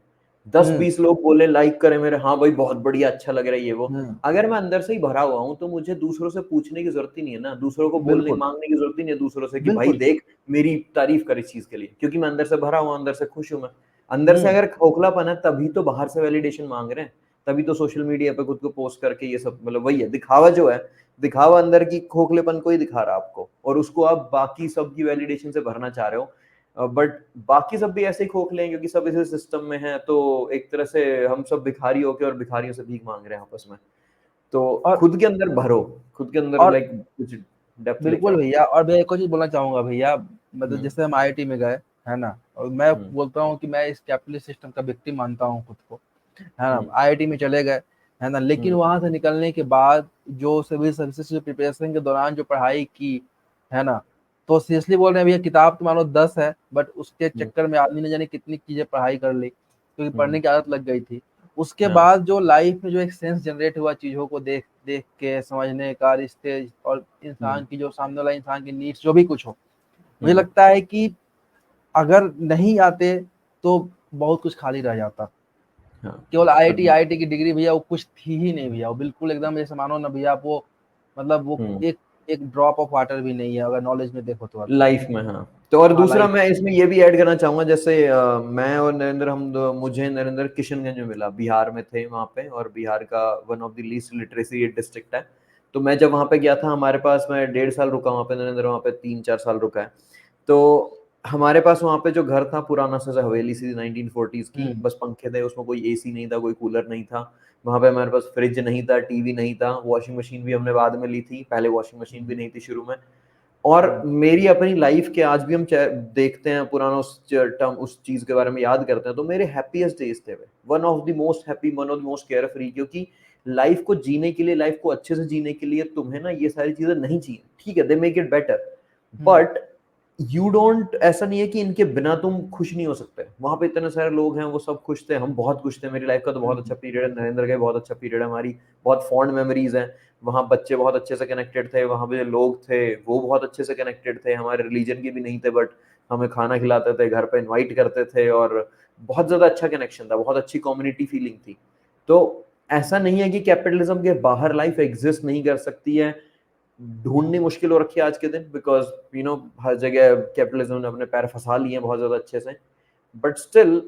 दस हम्म, बीस लोग बोले, लाइक करें मेरे, हाँ भाई बहुत बढ़िया, अच्छा लग रहा है ये वो। हम्म, अगर मैं अंदर से ही भरा हुआ हूँ तो मुझे दूसरों से पूछने की जरूरत ही नहीं है ना, दूसरों को बोलने बिल्कुल, मांगने की जरूरत ही नहीं है दूसरों से कि भाई बिल्कुल। देख मेरी तारीफ कर इस चीज के लिए, क्योंकि मैं अंदर से भरा हूँ, अंदर से खुश हूँ मैं। अंदर से हम्म, अगर खोखलापन है तभी तो बाहर से वैलिडेशन मांग रहे हैं, तभी तो सोशल मीडिया पे खुद को पोस्ट करके ये सब, मतलब वही है दिखावा जो है। दिखावा अंदर की खोखलेपन को ही दिखा रहा है आपको, और उसको आप बाकी सब की वैलिडेशन से भरना चाह रहे हो। बट बाकी सब भी ऐसे ही खोखले हैं क्योंकि सब इसी सिस्टम में हैं, तो एक तरह से हम सब भिखारी होके और भिखारियों से भीख मांग रहे हैं आपस में। तो और खुद के अंदर भरो, खुद के अंदर और लाइक कुछ डेप्थ लेके बिल्कुल आओ। भैया, और मैं एक और चीज़ बोलना चाहूँगा भैया, मतलब हम्म। जैसे हम आईआईटी में गए, है ना? और मैं हम्म। बोलता हूँ कि मैं इस कैपिटलिस्ट सिस्टम का विक्टिम मानता हूँ खुद को, है ना? हम्म। आईआईटी में चले गए, है ना? लेकिन हम्म। वहाँ से निकलने के बाद जो सिविल सर्विसेज की प्रिपरेशन के दौरान जो पढ़ाई की, है ना? तो सीरियसली बोल रहे हैं भैया, किताब तो मानो 10 है, बट उसके हम्म। चक्कर में आदमी ने जाने कितनी चीज़ें पढ़ाई कर ली, क्योंकि पढ़ने हम्म। की आदत लग गई थी। उसके हाँ। बाद जो लाइफ में जो एक सेंस जनरेट हुआ चीज़ों को देख देख के, समझने का, रिश्ते और हम्म। इंसान की जो सामने वाला इंसान की नीड्स जो भी कुछ हो, मुझे हम्म। लगता है कि अगर नहीं आते तो बहुत कुछ खाली रह जाता। हाँ। केवल आईआईटी अभी। आईआईटी की डिग्री भैया वो कुछ थी ही नहीं भैया, वो बिल्कुल एकदम जैसे मानो ना भैया आप वो, मतलब वो हम्म। एक एक ड्रॉप ऑफ वाटर भी नहीं है अगर नॉलेज में देखो तो आप। लाइफ में, हाँ। तो और हाँ दूसरा लाइफ। मैं इसमें ये भी ऐड करना चाहूंगा, जैसे मैं और नरेंद्र, मुझे नरेंद्र किशनगंज में मिला, बिहार में थे वहाँ पे, और बिहार का one of the least literacy district है। तो मैं जब वहाँ पे गया था, हमारे पास, मैं 1.5 साल रुका वहाँ पे, नरेंद्र वहाँ पे 3-4 साल रुका है। तो हमारे पास वहाँ पे जो घर था पुराना सा हवेली सी 1940s की, हम्म। बस पंखे थे उसमें, कोई एसी नहीं था, कोई कूलर नहीं था। वहाँ पे हमारे पास फ्रिज नहीं था, टीवी नहीं था, वॉशिंग मशीन भी हमने बाद में ली थी, पहले वॉशिंग मशीन भी नहीं थी शुरू में। और हम्म। मेरी अपनी लाइफ के, आज भी हम देखते हैं पुराना उस टर्म, उस चीज के बारे में याद करते हैं, तो मेरे हैप्पीएस्ट डेज थे वे, one of the most happy, one of the most carefree. क्योंकि लाइफ को जीने के लिए, लाइफ को अच्छे से जीने के लिए तुम्हें ना ये सारी चीजें नहीं चाहिए, ठीक है, they make it better, hmm. But you don't, ऐसा नहीं है कि इनके बिना तुम खुश नहीं हो सकते। वहां पे इतने सारे लोग हैं, वो सब खुश थे, हम बहुत खुश थे। मेरी लाइफ का तो बहुत अच्छा हम्म। पीरियड है, नरेंद्र का भी बहुत अच्छा पीरियड है, हमारी बहुत फॉन्ड मेमोरीज हैं। वहाँ बच्चे बहुत अच्छे से कनेक्टेड थे, वहाँ पे जो लोग थे वो बहुत अच्छे से कनेक्टेड थे, हमारे रिलीजन के भी नहीं थे, बट हमें खाना खिलाते थे, घर पे इनवाइट करते थे, और बहुत ज्यादा अच्छा कनेक्शन था, बहुत अच्छी कम्युनिटी फीलिंग थी। तो ऐसा नहीं है कि कैपिटलिज्म के बाहर लाइफ एग्जिस्ट नहीं कर सकती है। ढूंढनी मुश्किल हो रखी है आज के दिन, बिकॉज हर जगह कैपिटलिज्म ने अपने पैर फंसा लिए हैं बहुत ज्यादा अच्छे से। बट स्टिल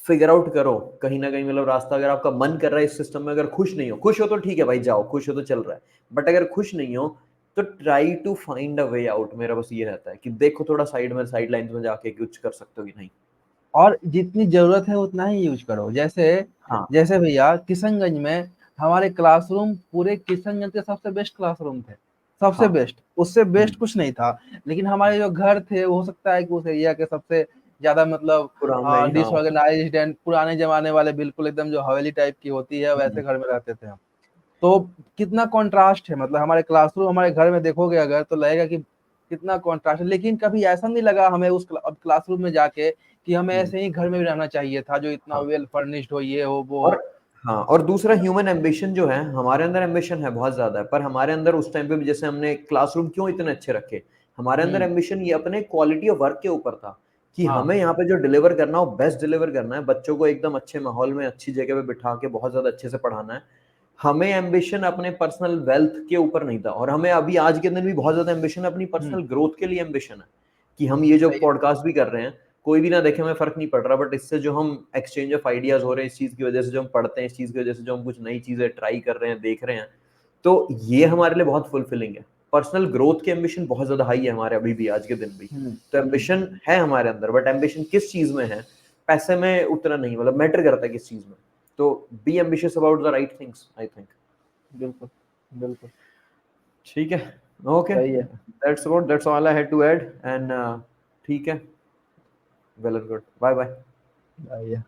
फिगर आउट करो कहीं ना कहीं, मतलब रास्ता। अगर आपका मन कर रहा है इस सिस्टम में, अगर खुश नहीं हो, खुश हो तो ठीक है भाई, जाओ, खुश हो तो चल रहा है। बट अगर खुश नहीं हो तो try to find a way out. मेरा बस ये रहता है कि देखो थोड़ा साइड में, साइड लाइन्स में जाके कुछ कर सकते हो कि नहीं। और जितनी जरूरत है उतना ही यूज करो। जैसे हाँ। जैसे भैया किशनगंज में हमारे क्लासरूम, पूरे किशनगंज के सबसे बेस्ट क्लासरूम थे, सबसे हाँ। बेस्ट, उससे बेस्ट हम्म। कुछ नहीं था। लेकिन हमारे जो घर थे वो हो सकता है कि उस एरिया के सबसे ज्यादा मतलब पुराना ही, हाँ। डिसऑर्गेनाइज्ड एंड पुराने जमाने वाले, बिल्कुल एकदम जो हवेली टाइप की होती है हम्म। वैसे घर में रहते थे हम। तो कितना कॉन्ट्रास्ट है, मतलब हमारे क्लासरूम हमारे घर में देखोगे अगर तो लगेगा कि कितना कॉन्ट्रास्ट है। लेकिन कभी ऐसा नहीं लगा हमें उस क्लासरूम में जाके कि हमें हम्म। ऐसे ही घर में भी रहना चाहिए था, जो इतना हाँ। वेल फर्निश्ड हो, ये हो वो और हो। हाँ, और दूसरा ह्यूमन एम्बिशन जो है, हमारे अंदर एम्बिशन है बहुत ज्यादा है, पर हमारे अंदर उस टाइम पे भी, जैसे हमने क्लासरूम क्यों इतने अच्छे रखे, हमारे अंदर हम्म। एम्बिशन ये अपने क्वालिटी ऑफ वर्क के ऊपर था, कि हाँ। हमें यहाँ पे जो डिलीवर करना हो, बेस्ट डिलीवर करना है, बच्चों को एकदम अच्छे माहौल में, अच्छी जगह पे बिठा के बहुत ज्यादा अच्छे से पढ़ाना है। हमें एम्बिशन अपने पर्सनल वेल्थ के ऊपर नहीं था, और हमें अभी आज के दिन भी बहुत ज्यादा एम्बिशन अपनी हम्म। पर्सनल ग्रोथ के लिए एम्बिशन है, कि हम ये जो सही है। पॉडकास्ट भी कर रहे हैं, कोई भी ना देखे, हमें फर्क नहीं पड़ रहा, बट इससे जो हम एक्सचेंज ऑफ आइडियाज हो रहे हैं, इस चीज की वजह से जो हम पढ़ते हैं, इस चीज की वजह से जो हम कुछ नई चीजें ट्राई कर रहे हैं, देख रहे हैं, तो ये हमारे लिए बहुत फुलफिलिंग है। पर्सनल ग्रोथ के एम्बिशन बहुत ज्यादा हाई है हमारे, अभी भी, आज के दिन भी। हम्म। तो हम्म। एम्बिशन है हमारे अंदर, बट एम्बिशन किस चीज में है, पैसे में उतना नहीं, मतलब मैटर करता है किस चीज में। तो be ambitious about the right things, I think. बिल्कुल। बिल्कुल। ठीक है। ओके। सही है। That's all I had to add, and ठीक है, well and good, bye bye. सही है।